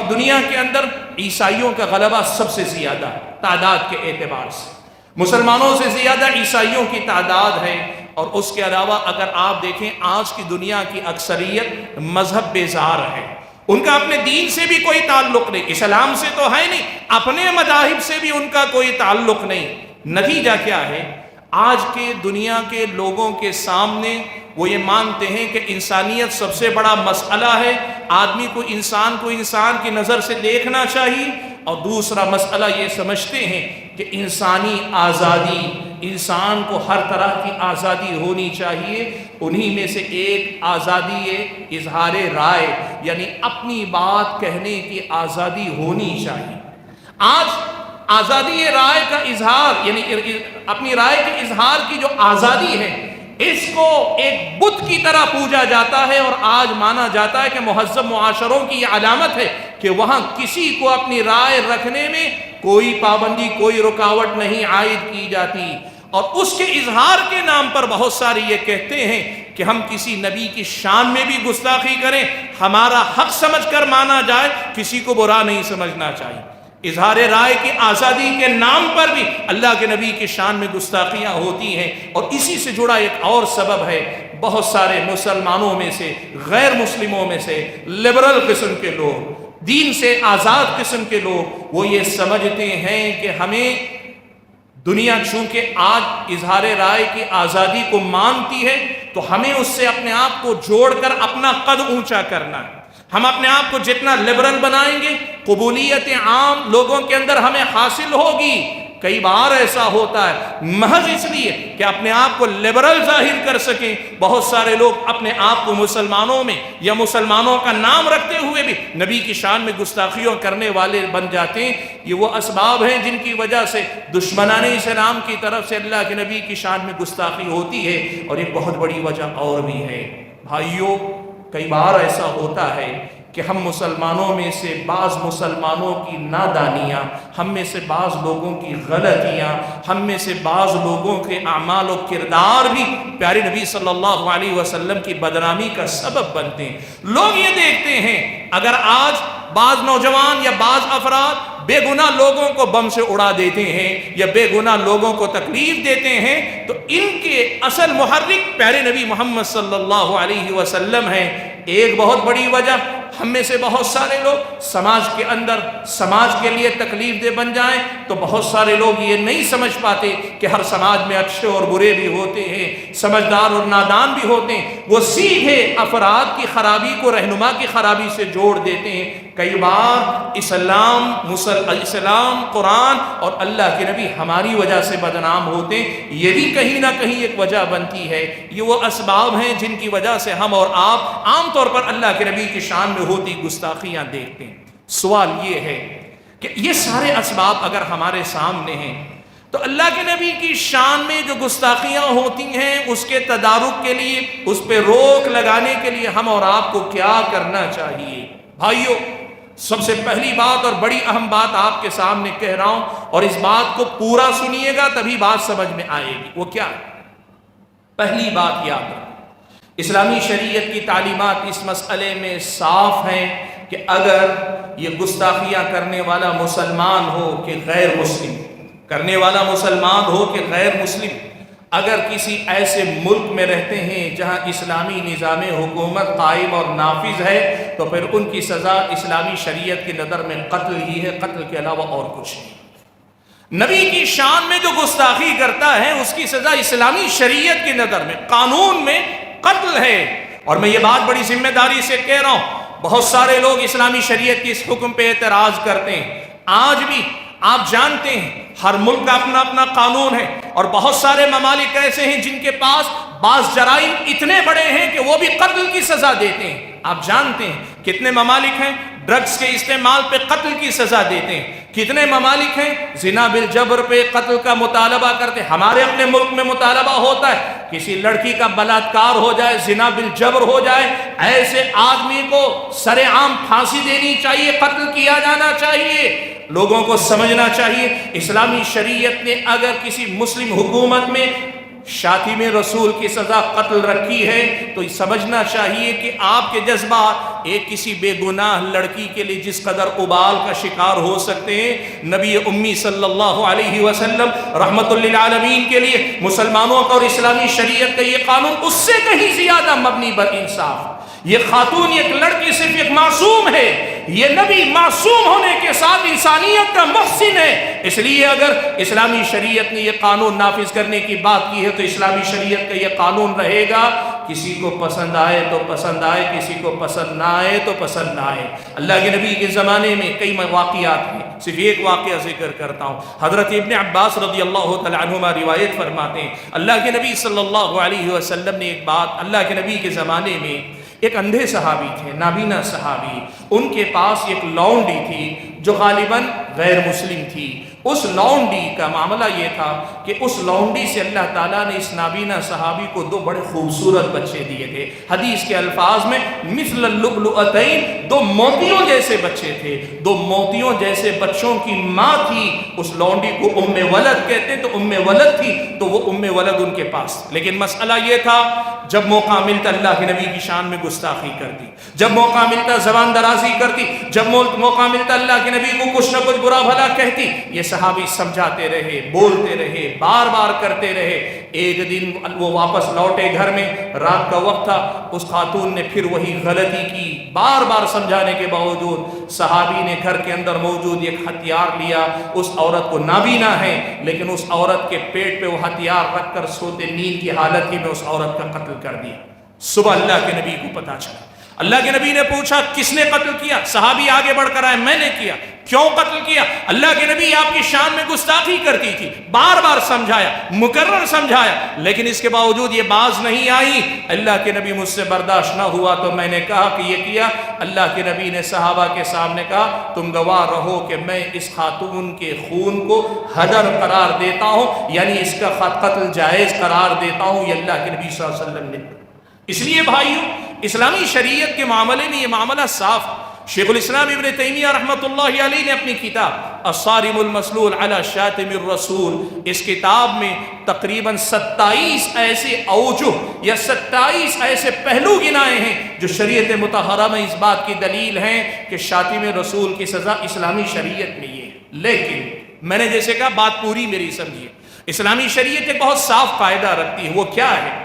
دنیا کے اندر عیسائیوں کا غلبہ سب سے زیادہ ہے تعداد کے اعتبار سے، مسلمانوں سے زیادہ عیسائیوں کی تعداد ہے۔ اور اس کے علاوہ اگر آپ دیکھیں آج کی دنیا کی اکثریت مذہب بیزار ہے، ان کا اپنے دین سے بھی کوئی تعلق نہیں، اسلام سے تو ہے نہیں، اپنے مذاہب سے بھی ان کا کوئی تعلق نہیں۔ نتیجہ کیا ہے؟ آج کے دنیا کے لوگوں کے سامنے وہ یہ مانتے ہیں کہ انسانیت سب سے بڑا مسئلہ ہے، آدمی کو انسان کی نظر سے دیکھنا چاہیے، اور دوسرا مسئلہ یہ سمجھتے ہیں کہ انسانی آزادی، انسان کو ہر طرح کی آزادی ہونی چاہیے۔ انہی میں سے ایک آزادی اظہار رائے، یعنی اپنی بات کہنے کی آزادی ہونی چاہیے۔ آج آزادی رائے کا اظہار، یعنی اپنی رائے کے اظہار کی جو آزادی ہے، اس کو ایک بت کی طرح پوجا جاتا ہے، اور آج مانا جاتا ہے کہ مہذب معاشروں کی یہ علامت ہے کہ وہاں کسی کو اپنی رائے رکھنے میں کوئی پابندی، کوئی رکاوٹ نہیں عائد کی جاتی، اور اس کے اظہار کے نام پر بہت سارے یہ کہتے ہیں کہ ہم کسی نبی کی شان میں بھی گستاخی کریں، ہمارا حق سمجھ کر مانا جائے، کسی کو برا نہیں سمجھنا چاہیے۔ اظہار رائے کی آزادی کے نام پر بھی اللہ کے نبی کی شان میں گستاخیاں ہوتی ہیں۔ اور اسی سے جڑا ایک اور سبب ہے، بہت سارے مسلمانوں میں سے، غیر مسلموں میں سے، لبرل قسم کے لوگ، دین سے آزاد قسم کے لوگ، وہ یہ سمجھتے ہیں کہ ہمیں دنیا چونکہ آج اظہار رائے کی آزادی کو مانتی ہے، تو ہمیں اس سے اپنے آپ کو جوڑ کر اپنا قد اونچا کرنا ہے۔ ہم اپنے آپ کو جتنا لبرل بنائیں گے، قبولیت عام لوگوں کے اندر ہمیں حاصل ہوگی۔ کئی بار ایسا ہوتا ہے محض اس لیے کہ اپنے آپ کو لبرل ظاہر کر سکیں، بہت سارے لوگ اپنے آپ کو مسلمانوں میں یا مسلمانوں کا نام رکھتے ہوئے بھی نبی کی شان میں گستاخیوں کرنے والے بن جاتے ہیں۔ یہ وہ اسباب ہیں جن کی وجہ سے دشمنان اسلام کی طرف سے اللہ کے نبی کی شان میں گستاخی ہوتی ہے۔ اور ایک بہت بڑی وجہ اور بھی ہے بھائیوں، کئی بار ایسا ہوتا ہے کہ ہم مسلمانوں میں سے بعض مسلمانوں کی نادانیاں، ہم میں سے بعض لوگوں کی غلطیاں، ہم میں سے بعض لوگوں کے اعمال و کردار بھی پیارے نبی صلی اللہ علیہ وسلم کی بدنامی کا سبب بنتے ہیں۔ لوگ یہ دیکھتے ہیں اگر آج بعض نوجوان یا بعض افراد بے گناہ لوگوں کو بم سے اڑا دیتے ہیں یا بے گناہ لوگوں کو تکلیف دیتے ہیں، تو ان کے اصل محرک پیارے نبی محمد صلی اللہ علیہ وسلم ہیں۔ ایک بہت بڑی وجہ، ہم میں سے بہت سارے لوگ سماج کے اندر سماج کے لیے تکلیف دہ بن جائیں تو بہت سارے لوگ یہ نہیں سمجھ پاتے کہ ہر سماج میں اچھے اور برے بھی ہوتے ہیں، سمجھدار اور نادان بھی ہوتے ہیں۔ وہ سیدھے افراد کی خرابی کو رہنما کی خرابی سے جوڑ دیتے ہیں۔ کئی بار اسلام، قرآن اور اللہ کے نبی ہماری وجہ سے بدنام ہوتے ہیں۔ یہ بھی کہیں نہ کہیں ایک وجہ بنتی ہے۔ یہ وہ اسباب ہیں جن کی وجہ سے ہم اور آپ عام طور پر اللہ کے نبی کی شان میں ہوتی گستاخیاں دیکھتے ہیں۔ سوال یہ ہے کہ یہ سارے اسباب اگر ہمارے سامنے ہیں تو اللہ کے نبی کی شان میں جو گستاخیاں ہوتی ہیں اس کے تدارک کے لیے، اس پہ روک لگانے کے لیے ہم اور آپ کو کیا کرنا چاہیے؟ بھائیو، سب سے پہلی بات اور بڑی اہم بات آپ کے سامنے کہہ رہا ہوں، اور اس بات کو پورا سنیے گا تبھی بات سمجھ میں آئے گی۔ وہ کیا ہے؟ پہلی بات یاد رکھیں، اسلامی شریعت کی تعلیمات اس مسئلے میں صاف ہیں کہ اگر یہ گستاخیاں کرنے والا مسلمان ہو کہ غیر مسلم، کرنے والا مسلمان ہو کہ غیر مسلم، اگر کسی ایسے ملک میں رہتے ہیں جہاں اسلامی نظام حکومت قائم اور نافذ ہے تو پھر ان کی سزا اسلامی شریعت کی نظر میں قتل ہی ہے، قتل کے علاوہ اور کچھ نہیں۔ نبی کی شان میں جو گستاخی کرتا ہے اس کی سزا اسلامی شریعت کی نظر میں، قانون میں قتل ہے۔ اور میں یہ بات بڑی ذمہ داری سے کہہ رہا ہوں، بہت سارے لوگ اسلامی شریعت کی اس حکم پہ اعتراض کرتے ہیں۔ آج بھی آپ جانتے ہیں ہر ملک کا اپنا اپنا قانون ہے، اور بہت سارے ممالک ایسے ہیں جن کے پاس بعض جرائم اتنے بڑے ہیں کہ وہ بھی قتل کی سزا دیتے ہیں۔ آپ جانتے ہیں کتنے ممالک ہیں ڈرگز کے استعمال پہ قتل کی سزا دیتے ہیں، کتنے ممالک ہیں زنا بالجبر پہ قتل کا مطالبہ کرتے ہیں۔ ہمارے اپنے ملک میں مطالبہ ہوتا ہے کسی لڑکی کا بلاತ್ಕಾರ ہو جائے، زنا بالجبر ہو جائے، ایسے آدمی کو سر عام پھانسی دینی چاہیے، قتل کیا جانا چاہیے۔ لوگوں کو سمجھنا چاہیے اسلامی شریعت نے اگر کسی مسلم حکومت میں شاتم رسول کی سزا قتل رکھی ہے تو سمجھنا چاہیے کہ آپ کے جذبات ایک کسی بے گناہ لڑکی کے لیے جس قدر ابال کا شکار ہو سکتے ہیں، نبی امی صلی اللہ علیہ وسلم رحمت للعالمین کے لیے مسلمانوں کا اور اسلامی شریعت کا یہ قانون اس سے کہیں زیادہ مبنی بر انصاف۔ یہ خاتون، ایک لڑکی صرف ایک معصوم ہے، یہ نبی معصوم ہونے کے ساتھ انسانیت کا محسن ہے، اس لیے اگر اسلامی شریعت نے یہ قانون نافذ کرنے کی بات کی ہے تو اسلامی شریعت کا یہ قانون رہے گا، کسی کو پسند آئے تو پسند آئے، کسی کو پسند نہ آئے تو پسند نہ آئے۔ اللہ کے نبی کے زمانے میں کئی واقعات ہیں، صرف ایک واقعہ ذکر کرتا ہوں۔ حضرت ابن عباس رضی اللہ تعالیٰ عنہما روایت فرماتے ہیں اللہ کے نبی صلی اللہ علیہ وسلم نے ایک بات، اللہ کے نبی کے زمانے میں ایک اندھے صحابی تھے، نابینا صحابی، ان کے پاس ایک لونڈی تھی جو غالباً غیر مسلم تھی۔ اس لونڈی کا معاملہ یہ تھا کہ اس لونڈی سے اللہ تعالیٰ نے اس نابینا صحابی کو دو بڑے خوبصورت بچے دیے تھے، حدیث کے الفاظ میں مثل اللؤلؤتین، دو موتیوں جیسے بچے تھے، دو موتیوں جیسے بچوں کی ماں تھی۔ اس لونڈی کو ام ولد کہتے ہیں، تو ام ولد تھی تو وہ ام ولد ان کے پاس، لیکن مسئلہ یہ تھا جب موقع ملتا اللہ کے نبی کی شان میں گستاخی کرتی، جب موقع ملتا زبان درازی کرتی، جب موقع ملتا اللہ کے نبی کو کچھ نہ کچھ برا بھلا کہتی۔ یہ صحابی سمجھاتے رہے، بولتے رہے، بار بار کرتے رہے۔ ایک دن وہ واپس لوٹے گھر میں، رات کا وقت تھا، اس خاتون نے پھر وہی غلطی کی، بار بار سمجھانے کے باوجود صحابی نے گھر کے اندر موجود ایک ہتھیار لیا۔ اس عورت کو نابینا ہے لیکن اس عورت کے پیٹ پہ وہ ہتھیار رکھ کر سوتے نیند کی حالت ہی میں اس عورت کا قتل کر دیا۔ صبح اللہ کے نبی کو پتا چلا، اللہ کے نبی نے پوچھا کس نے قتل کیا؟ صحابی آگے بڑھ کر آئے، میں نے کیا۔ کیوں قتل کیا؟ اللہ کے نبی آپ کی شان میں گستاخی کرتی تھی، بار بار سمجھایا، مکرر سمجھایا، لیکن اس کے باوجود یہ باز نہیں آئی۔ اللہ کے نبی مجھ سے برداشت نہ ہوا تو میں نے کہا کہ یہ کیا۔ اللہ کے نبی نے صحابہ کے سامنے کہا تم گواہ رہو کہ میں اس خاتون کے خون کو حدر قرار دیتا ہوں، یعنی اس کا قتل جائز قرار دیتا ہوں۔ یہ اللہ کے نبی صلی اللہ علیہ وسلم نے۔ اس لیے بھائیو، اسلامی شریعت کے معاملے میں یہ معاملہ صاف۔ شیخ الاسلام ابن تیمیہ رحمۃ اللہ علیہ نے اپنی کتاب الصارم المسلول علی شاتم الرسول، اس کتاب میں تقریباً 27 ایسے اوجہ یا 27 ایسے پہلو گنائے ہیں جو شریعت مطہرہ میں اس بات کی دلیل ہیں کہ شاتم رسول کی سزا اسلامی شریعت میں یہ ہے۔ لیکن میں نے جیسے کہا بات پوری میری سمجھیے، اسلامی شریعت ایک بہت صاف قاعدہ رکھتی ہے، وہ کیا ہے؟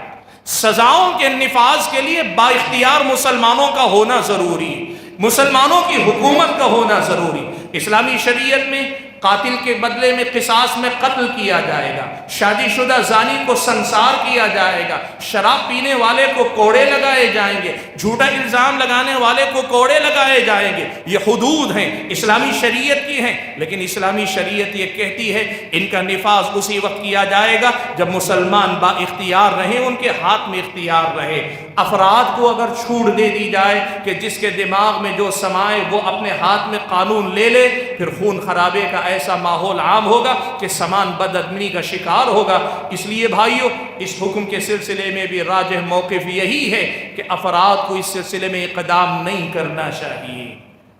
سزاؤں کے نفاذ کے لیے با اختیار مسلمانوں کا ہونا ضروری، مسلمانوں کی حکومت کا ہونا ضروری۔ اسلامی شریعت میں قاتل کے بدلے میں قصاص میں قتل کیا جائے گا، شادی شدہ زانی کو سنسار کیا جائے گا، شراب پینے والے کو کوڑے لگائے جائیں گے، جھوٹا الزام لگانے والے کو کوڑے لگائے جائیں گے۔ یہ حدود ہیں، اسلامی شریعت کی ہیں، لیکن اسلامی شریعت یہ کہتی ہے ان کا نفاذ اسی وقت کیا جائے گا جب مسلمان با اختیار رہیں، ان کے ہاتھ میں اختیار رہے۔ افراد کو اگر چھوٹ دے دی جائے کہ جس کے دماغ میں جو سمائے وہ اپنے ہاتھ میں قانون لے لے، پھر خون خرابے کا ایسا ماحول عام ہوگا کہ سامان بدعملی کا شکار ہوگا۔ اس لیے بھائیو، اس حکم کے سلسلے میں بھی راجح موقف یہی ہے کہ افراد کو اس سلسلے میں اقدام نہیں کرنا چاہیے۔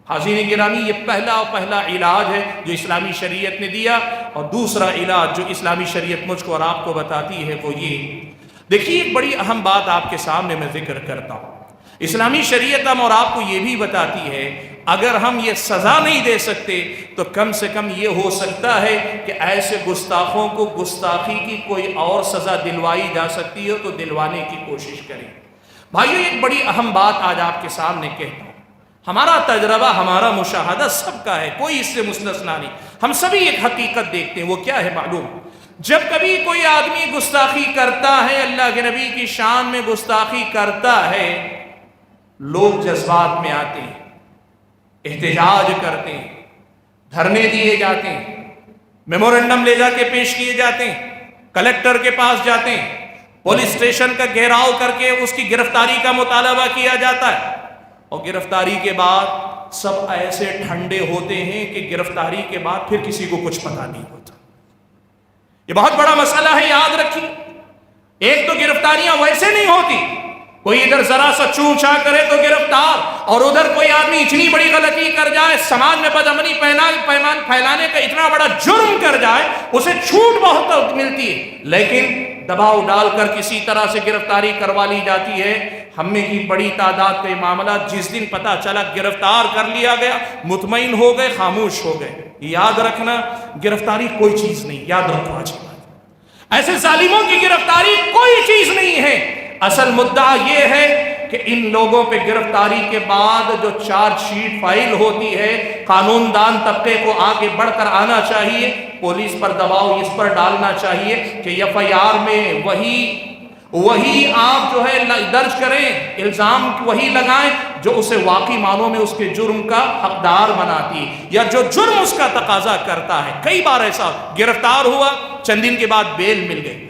حاضرین گرامی، یہ پہلا علاج ہے جو اسلامی شریعت نے دیا، اور دوسرا علاج جو اسلامی شریعت مجھ کو اور آپ کو بتاتی ہے وہ یہ، دیکھیے ایک بڑی اہم بات آپ کے سامنے میں ذکر کرتا ہوں۔ اسلامی شریعت ہم اور آپ کو یہ بھی بتاتی ہے اگر ہم یہ سزا نہیں دے سکتے تو کم سے کم یہ ہو سکتا ہے کہ ایسے گستاخوں کو گستاخی کی کوئی اور سزا دلوائی جا سکتی ہے تو دلوانے کی کوشش کریں۔ بھائیو، ایک بڑی اہم بات آج آپ کے سامنے کہتا ہوں۔ ہمارا تجربہ، ہمارا مشاہدہ سب کا ہے، کوئی اس سے مستثنا نہیں۔ ہم سبھی ایک حقیقت دیکھتے ہیں، وہ کیا ہے معلوم؟ جب کبھی کوئی آدمی گستاخی کرتا ہے، اللہ کے نبی کی شان میں گستاخی کرتا ہے، لوگ جذبات میں آتے ہیں، احتجاج کرتے ہیں، دھرنے دیے جاتے ہیں، میمورنڈم لے جا کے پیش کیے جاتے ہیں، کلکٹر کے پاس جاتے ہیں، پولیس اسٹیشن کا گھیراؤ کر کے اس کی گرفتاری کا مطالبہ کیا جاتا ہے، اور گرفتاری کے بعد سب ایسے ٹھنڈے ہوتے ہیں کہ گرفتاری کے بعد پھر کسی کو کچھ پتہ نہیں ہوتا۔ یہ بہت بڑا مسئلہ ہے، یاد رکھیے۔ ایک تو گرفتاریاں ویسے نہیں ہوتی، کوئی ادھر ذرا سا چونچا کرے تو گرفتار، اور ادھر کوئی آدمی اتنی بڑی غلطی کر جائے، سماج میں بدامنی پھیلانے کا اتنا بڑا جرم کر جائے، اسے چھوٹ بہت ملتی ہے، لیکن دباؤ ڈال کر کسی طرح سے گرفتاری کروا لی جاتی ہے۔ ہم میں کی بڑی تعداد کے معاملات جس دن پتا چلا گرفتار کر لیا گیا، مطمئن ہو گئے، خاموش ہو گئے۔ یاد رکھنا، گرفتاری کوئی چیز نہیں، یاد رکھو آج ایسے ظالموں کی گرفتاری کوئی چیز نہیں ہے۔ اصل مدعا یہ ہے کہ ان لوگوں پہ گرفتاری کے بعد جو چارج شیٹ فائل ہوتی ہے، قانون دان طبقے کو آگے بڑھ کر آنا چاہیے، پولیس پر دباؤ اس پر ڈالنا چاہیے کہ ایف آئی آر میں وہی آپ جو ہے درج کریں، الزام وہی لگائیں جو اسے واقعی معنوں میں اس کے جرم کا حقدار بناتی ہے، یا جو جرم اس کا تقاضا کرتا ہے۔ کئی بار ایسا گرفتار ہوا، چند دن کے بعد بیل مل گئی،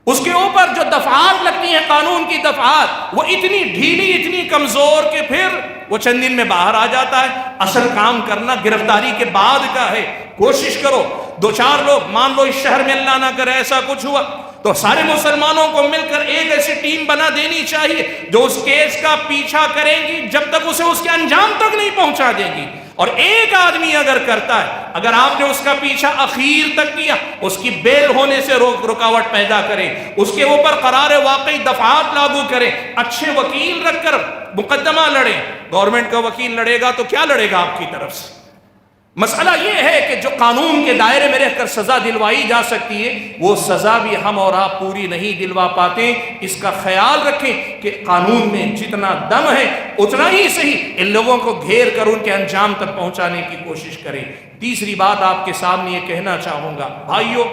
اس کے اوپر جو دفعات لگتی ہیں، قانون کی دفعات، وہ اتنی ڈھیلی، اتنی کمزور کہ پھر وہ چند دن میں باہر آ جاتا ہے۔ اصل کام کرنا گرفتاری کے بعد کا ہے۔ کوشش کرو، دو چار لوگ، مان لو اس شہر میں اللہ نہ کرے ایسا کچھ ہوا تو سارے مسلمانوں کو مل کر ایک ایسی ٹیم بنا دینی چاہیے جو اس کیس کا پیچھا کریں گی جب تک اسے اس کے انجام تک نہیں پہنچا دیں گی۔ اور ایک آدمی اگر کرتا ہے، اگر آپ نے اس کا پیچھا اخیر تک کیا، اس کی بیل ہونے سے رکاوٹ پیدا کریں، اس کے اوپر قرار واقعی دفعات لاگو کریں، اچھے وکیل رکھ کر مقدمہ لڑیں۔ گورنمنٹ کا وکیل لڑے گا تو کیا لڑے گا آپ کی طرف سے؟ مسئلہ یہ ہے کہ جو قانون کے دائرے میں رہ کر سزا دلوائی جا سکتی ہے، وہ سزا بھی ہم اور آپ پوری نہیں دلوا پاتے۔ اس کا خیال رکھیں کہ قانون میں جتنا دم ہے اتنا ہی صحیح ان لوگوں کو گھیر کر ان کے انجام تک پہنچانے کی کوشش کریں۔ تیسری بات آپ کے سامنے یہ کہنا چاہوں گا، بھائیو،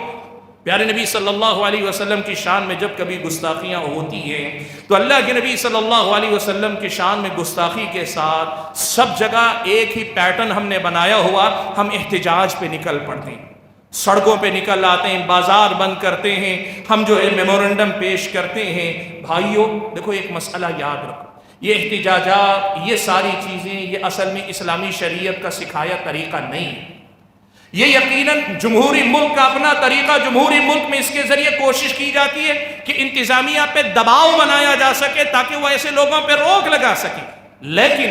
پیارے نبی صلی اللہ علیہ وسلم کی شان میں جب کبھی گستاخیاں ہوتی ہیں تو اللہ کے نبی صلی اللہ علیہ وسلم کی شان میں گستاخی کے ساتھ سب جگہ ایک ہی پیٹرن ہم نے بنایا ہوا، ہم احتجاج پہ نکل پڑتے ہیں، سڑکوں پہ نکل آتے ہیں، بازار بند کرتے ہیں، ہم جو ہے میمورنڈم پیش کرتے ہیں۔ بھائیو دیکھو، ایک مسئلہ یاد رکھو، یہ احتجاجات، یہ ساری چیزیں، یہ اصل میں اسلامی شریعت کا سکھایا طریقہ نہیں ہے۔ یہ یقیناً جمہوری ملک کا اپنا طریقہ، جمہوری ملک میں اس کے ذریعے کوشش کی جاتی ہے کہ انتظامیہ پہ دباؤ بنایا جا سکے تاکہ وہ ایسے لوگوں پہ روک لگا سکے۔ لیکن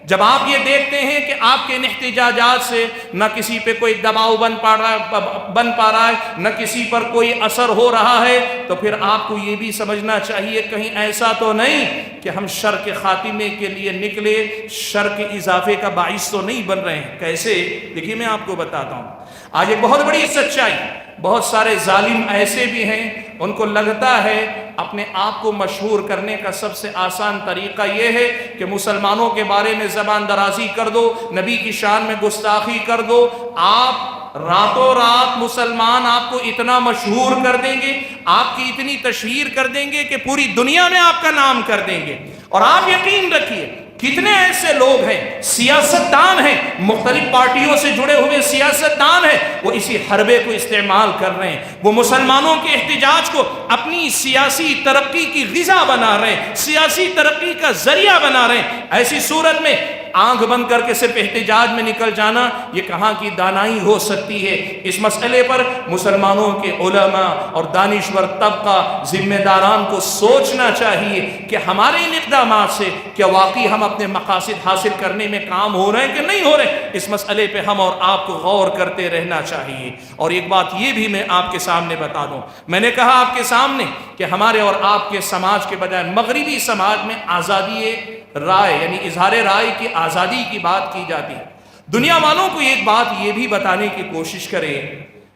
جب آپ یہ دیکھتے ہیں کہ آپ کے ان احتجاجات سے نہ کسی پہ کوئی دباؤ بن پا رہا ہے، نہ کسی پر کوئی اثر ہو رہا ہے، تو پھر آپ کو یہ بھی سمجھنا چاہیے کہیں ایسا تو نہیں کہ ہم شر کے خاتمے کے لیے نکلے، شر کے اضافے کا باعث تو نہیں بن رہے ہیں۔ کیسے؟ دیکھیے میں آپ کو بتاتا ہوں، آج ایک بہت بڑی سچائی، بہت سارے ظالم ایسے بھی ہیں، ان کو لگتا ہے اپنے آپ کو مشہور کرنے کا سب سے آسان طریقہ یہ ہے کہ مسلمانوں کے بارے میں زبان درازی کر دو، نبی کی شان میں گستاخی کر دو، آپ راتوں رات مسلمان آپ کو اتنا مشہور کر دیں گے، آپ کی اتنی تشہیر کر دیں گے کہ پوری دنیا میں آپ کا نام کر دیں گے۔ اور آپ یقین رکھیے، کتنے ایسے لوگ ہیں، سیاستدان ہیں، مختلف پارٹیوں سے جڑے ہوئے سیاستدان ہیں، وہ اسی حربے کو استعمال کر رہے ہیں، وہ مسلمانوں کے احتجاج کو اپنی سیاسی ترقی کی غذا بنا رہے ہیں، سیاسی ترقی کا ذریعہ بنا رہے ہیں۔ ایسی صورت میں آنکھ بند کر کے صرف احتجاج میں نکل جانا یہ کہاں کی دانائی ہو سکتی ہے؟ اس مسئلے پر مسلمانوں کے علماء اور دانشور طبقہ، ذمہ داران کو سوچنا چاہیے کہ ہمارے ان اقدامات سے کیا واقعی ہم اپنے مقاصد حاصل کرنے میں کام ہو رہے ہیں کہ نہیں ہو رہے؟ اس مسئلے پہ ہم اور آپ کو غور کرتے رہنا چاہیے۔ اور ایک بات یہ بھی میں آپ کے سامنے بتا دوں، میں نے کہا آپ کے سامنے کہ ہمارے اور آپ کے سماج کے بجائے مغربی سماج میں آزادی رائے یعنی اظہار رائے کی آزادی کی بات کی جاتی ہے۔ دنیا والوں کو ایک بات یہ بھی بتانے کی کوشش کریں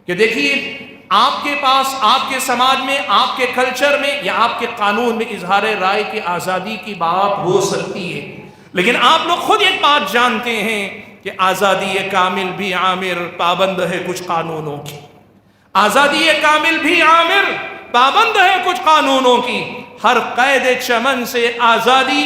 کہ دیکھیے، آپ کے پاس، آپ کے سماج میں، آپ کے کلچر میں یا آپ کے قانون میں اظہار رائے کی آزادی کی بات ہو سکتی ہے، لیکن آپ لوگ خود ایک بات جانتے ہیں کہ آزادی کامل بھی عامر پابند ہے کچھ قانونوں کی، آزادی کامل بھی عامر پابند ہے کچھ قانونوں کی۔ ہر قید چمن سے آزادی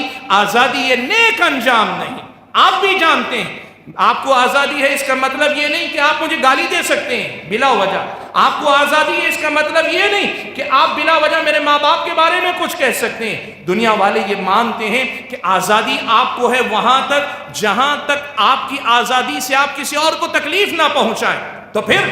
یہ نیک انجام نہیں۔ آپ بھی جانتے ہیں آپ کو آزادی ہے، اس کا مطلب یہ نہیں کہ آپ مجھے گالی دے سکتے ہیں بلا وجہ۔ آپ کو آزادی ہے، اس کا مطلب یہ نہیں کہ آپ بلا وجہ میرے ماں باپ کے بارے میں کچھ کہہ سکتے ہیں۔ دنیا والے یہ مانتے ہیں کہ آزادی آپ کو ہے وہاں تک جہاں تک آپ کی آزادی سے آپ کسی اور کو تکلیف نہ پہنچائیں۔ تو پھر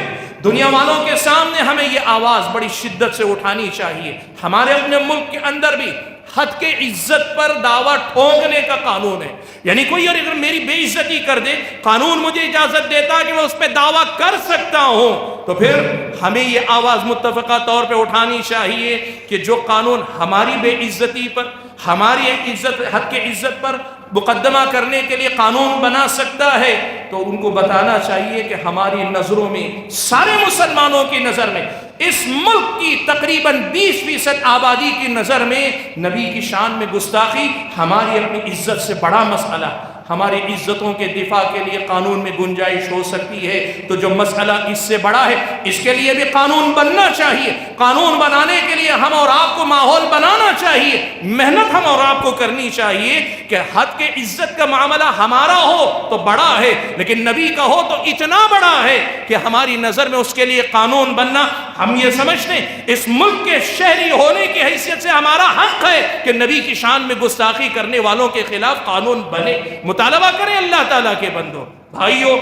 دنیا والوں کے سامنے ہمیں یہ آواز بڑی شدت سے اٹھانی چاہیے۔ ہمارے اپنے ملک کے اندر بھی حد کے عزت پر دعویٰ ٹھونکنے کا قانون ہے. یعنی کوئی اگر میری بے عزتی کر دے، قانون مجھے اجازت دیتا ہے کہ میں اس پہ دعویٰ کر سکتا ہوں، تو پھر ہمیں یہ آواز متفقہ طور پہ اٹھانی چاہیے کہ جو قانون ہماری بے عزتی پر، ہماری عزت، حد کے عزت پر مقدمہ کرنے کے لیے قانون بنا سکتا ہے، تو ان کو بتانا چاہیے کہ ہماری نظروں میں، سارے مسلمانوں کی نظر میں، اس ملک کی تقریباً 20% آبادی کی نظر میں نبی کی شان میں گستاخی ہماری اپنی عزت سے بڑا مسئلہ. ہماری عزتوں کے دفاع کے لیے قانون میں گنجائش ہو سکتی ہے، تو جو مسئلہ اس سے بڑا ہے اس کے لیے بھی قانون بننا چاہیے. قانون بنانے کے لیے ہم اور آپ کو ماحول بنانا چاہیے، محنت ہم اور آپ کو کرنی چاہیے کہ حد کے عزت کا معاملہ ہمارا ہو تو بڑا ہے، لیکن نبی کا ہو تو اتنا بڑا ہے کہ ہماری نظر میں اس کے لیے قانون بننا، ہم یہ سمجھتے ہیں اس ملک کے شہری ہونے کی حیثیت سے ہمارا حق ہے کہ نبی کی شان میں گستاخی کرنے والوں کے خلاف قانون بنے. مطالبہ کریں اللہ تعالیٰ کے بندوں. بھائیو،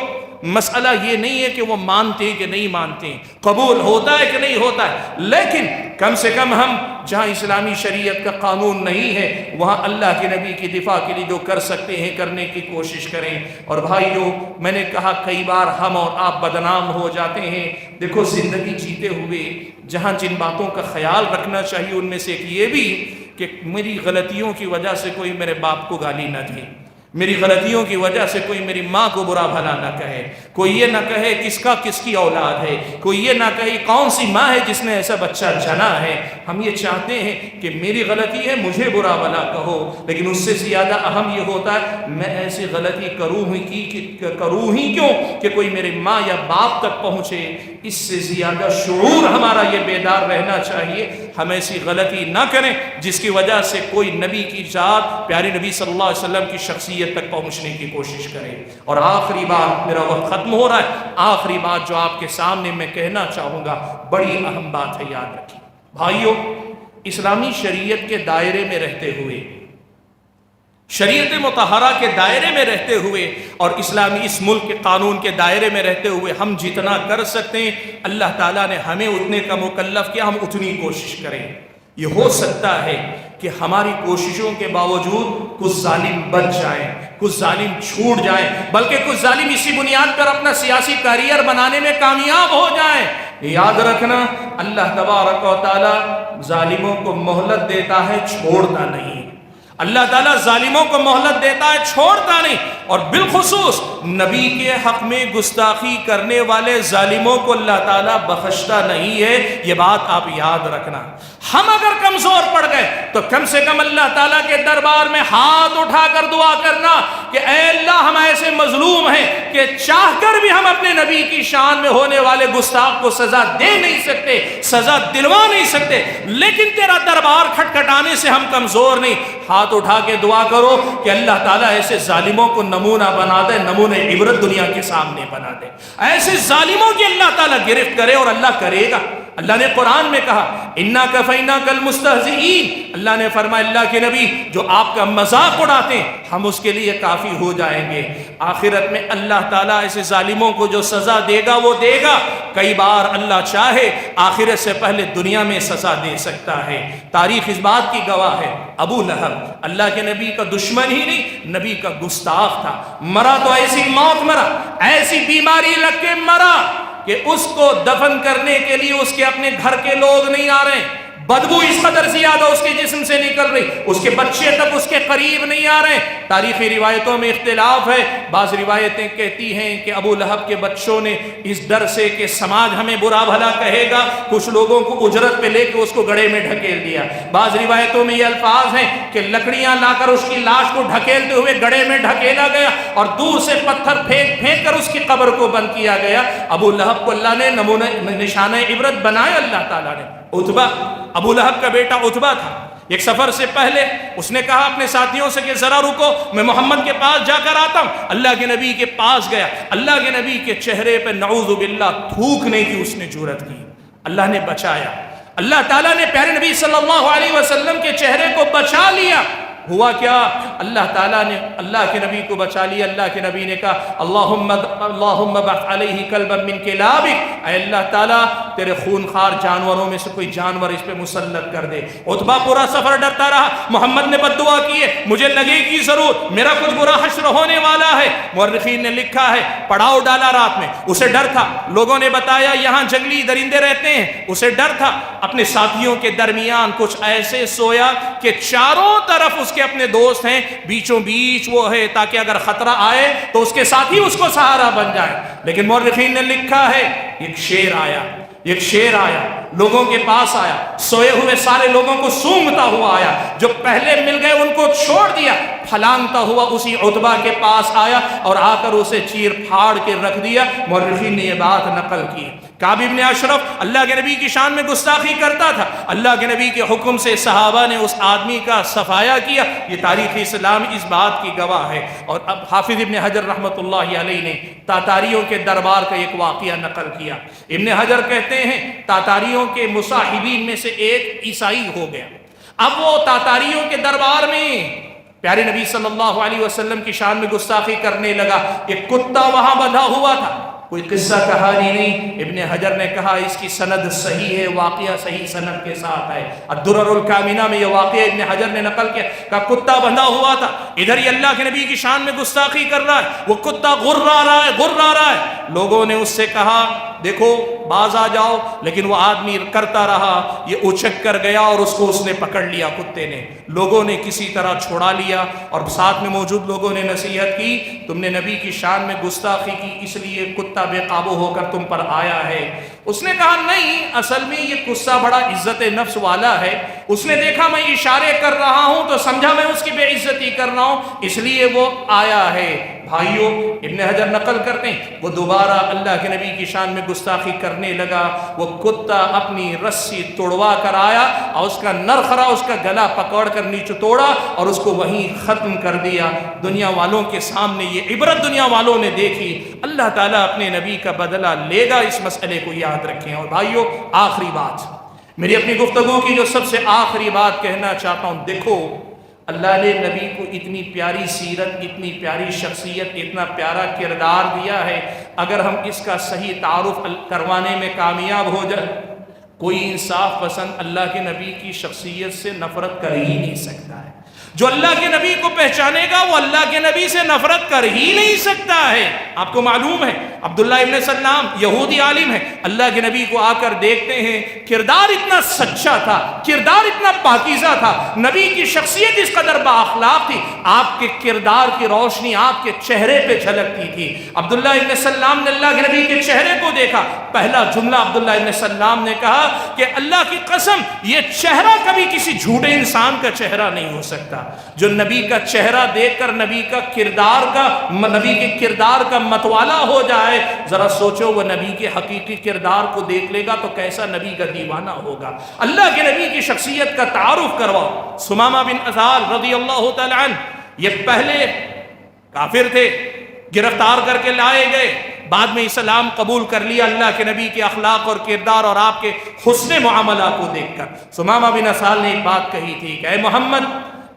مسئلہ یہ نہیں ہے کہ وہ مانتے ہیں کہ نہیں مانتے ہیں، قبول ہوتا ہے کہ نہیں ہوتا ہے، لیکن کم سے کم ہم جہاں اسلامی شریعت کا قانون نہیں ہے وہاں اللہ کے نبی کی دفاع کے لیے جو کر سکتے ہیں کرنے کی کوشش کریں. اور بھائیو، میں نے کہا کئی بار ہم اور آپ بدنام ہو جاتے ہیں. دیکھو، زندگی جیتے ہوئے جہاں جن باتوں کا خیال رکھنا چاہیے ان میں سے ایک یہ بھی کہ میری غلطیوں کی وجہ سے کوئی میرے باپ کو گالی نہ دے، میری غلطیوں کی وجہ سے کوئی میری ماں کو برا بھلا نہ کہے، کوئی یہ نہ کہے کس کی اولاد ہے، کوئی یہ نہ کہے کون سی ماں ہے جس نے ایسا بچہ جنا ہے. ہم یہ چاہتے ہیں کہ میری غلطی ہے، مجھے برا بھلا کہو، لیکن اس سے زیادہ اہم یہ ہوتا ہے میں ایسی غلطی کروں ہی کیوں کہ کوئی میری ماں یا باپ تک پہنچے. اس سے زیادہ شعور ہمارا یہ بیدار رہنا چاہیے ہم ایسی غلطی نہ کریں جس کی وجہ سے کوئی نبی کی ذات، پیارے نبی صلی اللہ علیہ وسلم کی شخصیت تک پہنچنے کی کوشش کرے. اور آخری بات، میرا وقت ختم ہو رہا ہے، آخری بات جو آپ کے سامنے میں کہنا چاہوں گا بڑی اہم بات ہے، یاد رکھیں. بھائیو، اسلامی شریعت کے دائرے میں رہتے ہوئے، شریعت مطہرہ کے دائرے میں رہتے ہوئے اور اسلامی اس ملک کے قانون کے دائرے میں رہتے ہوئے ہم جتنا کر سکتے ہیں اللہ تعالیٰ نے ہمیں اتنے کا مکلف کیا، ہم اتنی کوشش کریں. یہ ہو سکتا ہے کہ ہماری کوششوں کے باوجود کچھ ظالم بچ جائیں، کچھ ظالم چھوٹ جائیں، بلکہ کچھ ظالم اسی بنیاد پر اپنا سیاسی کیریئر بنانے میں کامیاب ہو جائیں. یاد رکھنا، اللہ تبارک و تعالیٰ ظالموں کو مہلت دیتا ہے، چھوڑتا نہیں. اللہ تعالیٰ ظالموں کو مہلت دیتا ہے، چھوڑتا نہیں. اور بالخصوص نبی کے حق میں گستاخی کرنے والے ظالموں کو اللہ تعالیٰ بخشتا نہیں ہے. یہ بات آپ یاد رکھنا. ہم اگر کمزور پڑ گئے تو کم سے کم اللہ تعالیٰ کے دربار میں ہاتھ اٹھا کر دعا کرنا کہ اے اللہ، ہم ایسے مظلوم ہیں کہ چاہ کر بھی ہم اپنے نبی کی شان میں ہونے والے گستاخ کو سزا دے نہیں سکتے، سزا دلوا نہیں سکتے، لیکن تیرا دربار کھٹکھٹانے سے ہم کمزور نہیں. ہاتھ اٹھا کے دعا کرو کہ اللہ تعالیٰ ایسے ظالموں کو نمونہ بنا دے، نمونہ عبرت دنیا کے سامنے بنا دے. ایسے ظالموں کی اللہ تعالیٰ گرفت کرے، اور اللہ کرے گا. اللہ نے قرآن میں کہا اِنَّا كَفَيْنَاكَ الْمُسْتَهْزِئِينَ. اللہ نے فرمایا اللہ کے نبی جو آپ کا مذاق اڑاتے ہیں ہم اس کے لیے کافی ہو جائیں گے. آخرت میں اللہ تعالیٰ ایسے ظالموں کو جو سزا دے گا وہ دے گا. کئی بار اللہ چاہے آخرت سے پہلے دنیا میں سزا دے سکتا ہے. تاریخ اس بات کی گواہ ہے، ابو لہب اللہ کے نبی کا دشمن ہی نہیں، نبی کا گستاخ تھا. مرا تو ایسی موت مرا، ایسی بیماری لگ کے مرا کہ اس کو دفن کرنے کے لیے اس کے اپنے گھر کے لوگ نہیں آ رہے. بدبو اس قدر زیادہ اس کے جسم سے نکل رہی، اس کے بچے تک اس کے قریب نہیں آ رہے. تاریخی روایتوں میں اختلاف ہے. بعض روایتیں کہتی ہیں کہ ابو لہب کے بچوں نے اس ڈر سے کہ سماج ہمیں برا بھلا کہے گا، کچھ لوگوں کو اجرت پہ لے کے اس کو گڑھے میں ڈھکیل دیا. بعض روایتوں میں یہ الفاظ ہیں کہ لکڑیاں لا کر اس کی لاش کو ڈھکیلتے ہوئے گڑھے میں ڈھکیلا گیا اور دور سے پتھر پھینک پھینک کر اس کی قبر کو بند کیا گیا. ابو لہب کو اللہ نے نمونہ نشانہ عبرت بنایا. اللہ تعالیٰ نے عتبہ، ابو لہب کا بیٹا عتبہ تھا، ایک سفر سے پہلے اس نے کہا اپنے ساتھیوں سے کہ ذرا رکو، میں محمد کے پاس جا کر آتا ہوں. اللہ کے نبی کے پاس گیا. اللہ کے نبی کے چہرے پہ نعوذ باللہ تھوکنے کی اس نے جرأت کی. اللہ نے بچایا. اللہ تعالیٰ نے پیارے نبی صلی اللہ علیہ وسلم کے چہرے کو بچا لیا. ہوا کیا؟ اللہ تعالیٰ نے اللہ کے نبی کو بچا لیا۔ اللہ کے نبی نے کہا اللہم بعث علیہ کلبا من کلابک، اے اللہ تعالیٰ تیرے خونخوار جانوروں میں سے کوئی جانور اس پہ مسلط کر دے۔ عتبہ پورا سفر ڈرتا رہا، محمد نے بد دعا کی ہے، مجھے لگے گی ضرور میرا کچھ برا حشر ہونے والا ہے۔ مورخین نے لکھا ہے پڑاؤ ڈالا رات میں، اسے ڈر تھا، لوگوں نے بتایا یہاں جنگلی درندے رہتے ہیں، اسے ڈر تھا۔ اپنے ساتھیوں کے درمیان کچھ ایسے سویا کہ چاروں طرف اس کے اپنے دوست ہیں، بیچوں بیچ وہ ہے تاکہ اگر خطرہ آئے تو اس کے ساتھی اس کو سہارا بن جائے۔ لیکن مورخین نے لکھا ہے ایک شیر آیا، لوگوں کے پاس آیا، سوئے ہوئے سارے لوگوں کو سونگھتا ہوا آیا، جو پہلے مل گئے ان کو چھوڑ دیا، پھلانگتا ہوا اسی عتبہ کے پاس آیا اور آ کر اسے چیر پھاڑ کے رکھ دیا۔ مورخین نے یہ بات نقل کی۔ کعب بن اشرف اللہ کے نبی کی شان میں گستاخی کرتا تھا، اللہ کے نبی کے حکم سے صحابہ نے اس آدمی کا صفایا کیا۔ یہ تاریخ اسلام اس بات کی گواہ ہے۔ اور اب حافظ ابن حجر رحمۃ اللہ علیہ نے تاتاریوں کے دربار کا ایک واقعہ نقل کیا۔ ابن حجر کہتے ہیں تاتاریوں کے مصاحبین میں سے ایک عیسائی ہو گیا۔ اب وہ تاتاریوں کے دربار میں پیارے نبی صلی اللہ علیہ وسلم کی شان میں گستاخی کرنے لگا۔ ایک کتا وہاں بندھا ہوا تھا، کوئی قصہ کہانی نہیں۔ ابن حجر نے کہا اس کی سند صحیح ہے، واقعہ صحیح سند کے ساتھ ہے۔ الدرر الکامنہ میں یہ واقعہ ابن حجر نے نقل کیا، کہا کتا بندھا ہوا تھا، ادھر ہی اللہ کے نبی کی شان میں گستاخی کر رہا ہے، وہ کتا غرا رہا ہے۔ لوگوں نے اس سے کہا دیکھو باز آ جاؤ، لیکن وہ آدمی کرتا رہا، یہ اچک کر گیا اور اس نے پکڑ لیا کتے نے۔ لوگوں نے کسی طرح چھوڑا لیا اور ساتھ میں موجود لوگوں نے نصیحت کی تم نے نبی کی شان میں گستاخی کی اس لیے کتا بے قابو ہو کر تم پر آیا ہے۔ اس نے کہا نہیں، اصل میں یہ غصہ بڑا عزت نفس والا ہے، اس نے دیکھا میں اشارے کر رہا ہوں تو سمجھا میں اس کی بے عزتی کر رہا ہوں، اس لیے وہ آیا ہے۔ بھائیوں ابن حجر نقل کرتے ہیں وہ دوبارہ اللہ کے نبی کی شان میں گستاخی کرنے لگا، وہ کتا اپنی رسی توڑوا کر آیا اور اس کا نرخرا اس کا گلا پکڑ کر نیچے توڑا اور اس کو وہیں ختم کر دیا۔ دنیا والوں کے سامنے یہ عبرت دنیا والوں نے دیکھی۔ اللہ تعالیٰ اپنے نبی کا بدلہ لے گا، اس مسئلے کو یاد رکھیں۔ اور بھائیوں آخری بات، میری اپنی گفتگو کی جو سب سے آخری بات کہنا چاہتا ہوں، دیکھو اللہ نے نبی کو اتنی پیاری سیرت، اتنی پیاری شخصیت، اتنا پیارا کردار دیا ہے، اگر ہم اس کا صحیح تعارف کروانے میں کامیاب ہو جائے، کوئی انصاف پسند اللہ کے نبی کی شخصیت سے نفرت کر ہی نہیں سکتا ہے۔ جو اللہ کے نبی کو پہچانے گا وہ اللہ کے نبی سے نفرت کر ہی نہیں سکتا ہے۔ آپ کو معلوم ہے عبداللہ ابن سلام یہودی عالم ہے، اللہ کے نبی کو آ کر دیکھتے ہیں، کردار اتنا سچا تھا، کردار اتنا پاکیزہ تھا، نبی کی شخصیت اس قدر با اخلاق تھی، آپ کے کردار کی روشنی آپ کے چہرے پہ جھلکتی تھی۔ عبداللہ ابن سلام نے اللہ کے نبی کے چہرے کو دیکھا، پہلا جملہ عبداللہ ابن سلام نے کہا کہ اللہ کی قسم یہ چہرہ کبھی کسی جھوٹے انسان کا چہرہ نہیں ہو سکتا۔ جو نبی کا چہرہ دیکھ کر نبی کے کردار کا متوالا ہو جائے، ذرا سوچو وہ نبی کے حقیقی کردار کو دیکھ لے گا تو کیسا نبی کا دیوانہ ہوگا۔ اللہ کے نبی کی شخصیت کا تعارف کرواؤ۔ سمامہ بن اسال رضی اللہ تعالی عنہ یہ پہلے کافر تھے، گرفتار کر کے لائے گئے، بعد میں اسلام قبول کر لیا اللہ کے نبی کے اخلاق اور کردار اور آپ کے حسن معاملہ کو دیکھ کر۔ سمامہ بن اسال نے ایک بات کہی تھی کہ اے محمد،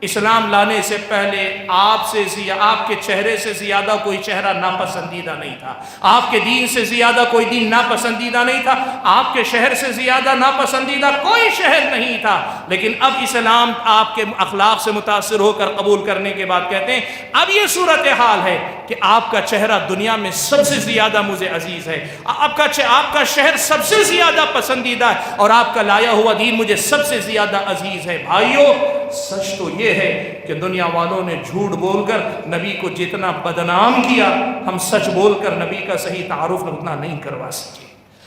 اسلام لانے سے پہلے آپ کے چہرے سے زیادہ کوئی چہرہ ناپسندیدہ نہیں تھا، آپ کے دین سے زیادہ کوئی دین ناپسندیدہ نہیں تھا، آپ کے شہر سے زیادہ ناپسندیدہ کوئی شہر نہیں تھا، لیکن اب اسلام آپ کے اخلاق سے متاثر ہو کر قبول کرنے کے بعد کہتے ہیں اب یہ صورتحال ہے کہ آپ کا چہرہ دنیا میں سب سے زیادہ مجھے عزیز ہے، آپ کا شہر سب سے زیادہ پسندیدہ ہے اور آپ کا لایا ہوا دین مجھے سب سے زیادہ عزیز ہے۔ بھائیو سچ تو یہ ہے کہ دنیا والوں نے جھوٹ بول کر نبی کو جتنا بدنام کیا، ہم سچ بول کر نبی کا صحیح تعارف اتنا نہیں کروا سکے۔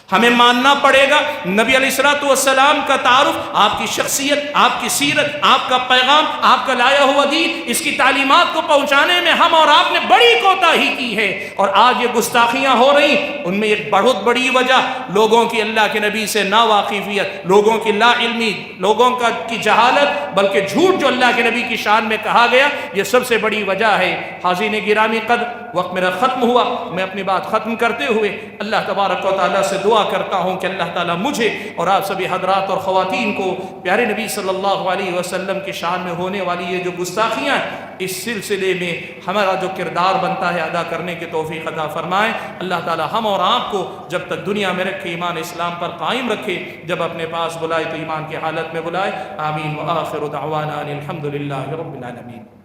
ہمیں ماننا پڑے گا نبی علیہ الصلوۃ والسلام کا تعارف، آپ کی شخصیت، آپ کی سیرت، آپ کا پیغام، آپ کا لایا ہوا دین، اس کی تعلیمات کو پہنچانے میں ہم اور آپ نے بڑی کوتاہی کی ہے، اور آج یہ گستاخیاں ہو رہی، ان میں ایک بہت بڑی وجہ لوگوں کی اللہ کے نبی سے ناواقفیت، لوگوں کی لا علمی، لوگوں کی جہالت، بلکہ جھوٹ جو اللہ کے نبی کی شان میں کہا گیا، یہ سب سے بڑی وجہ ہے۔ حاضرین گرامی قدر، وقت میرا ختم ہوا، میں اپنی بات ختم کرتے ہوئے اللہ تبارک و تعالیٰ سے دعا دعا کرتا ہوں کہ اللہ تعالیٰ مجھے اور آپ سبھی حضرات اور خواتین کو پیارے نبی صلی اللہ علیہ وسلم کی شان میں ہونے والی یہ جو گستاخیاں اس سلسلے میں ہمارا جو کردار بنتا ہے ادا کرنے کی توفیق عطا فرمائے۔ اللہ تعالیٰ ہم اور آپ کو جب تک دنیا میں رکھے ایمان اسلام پر قائم رکھے، جب اپنے پاس بلائے تو ایمان کی حالت میں بلائے۔ آمین وآخر دعوانا الحمدللہ رب العالمین۔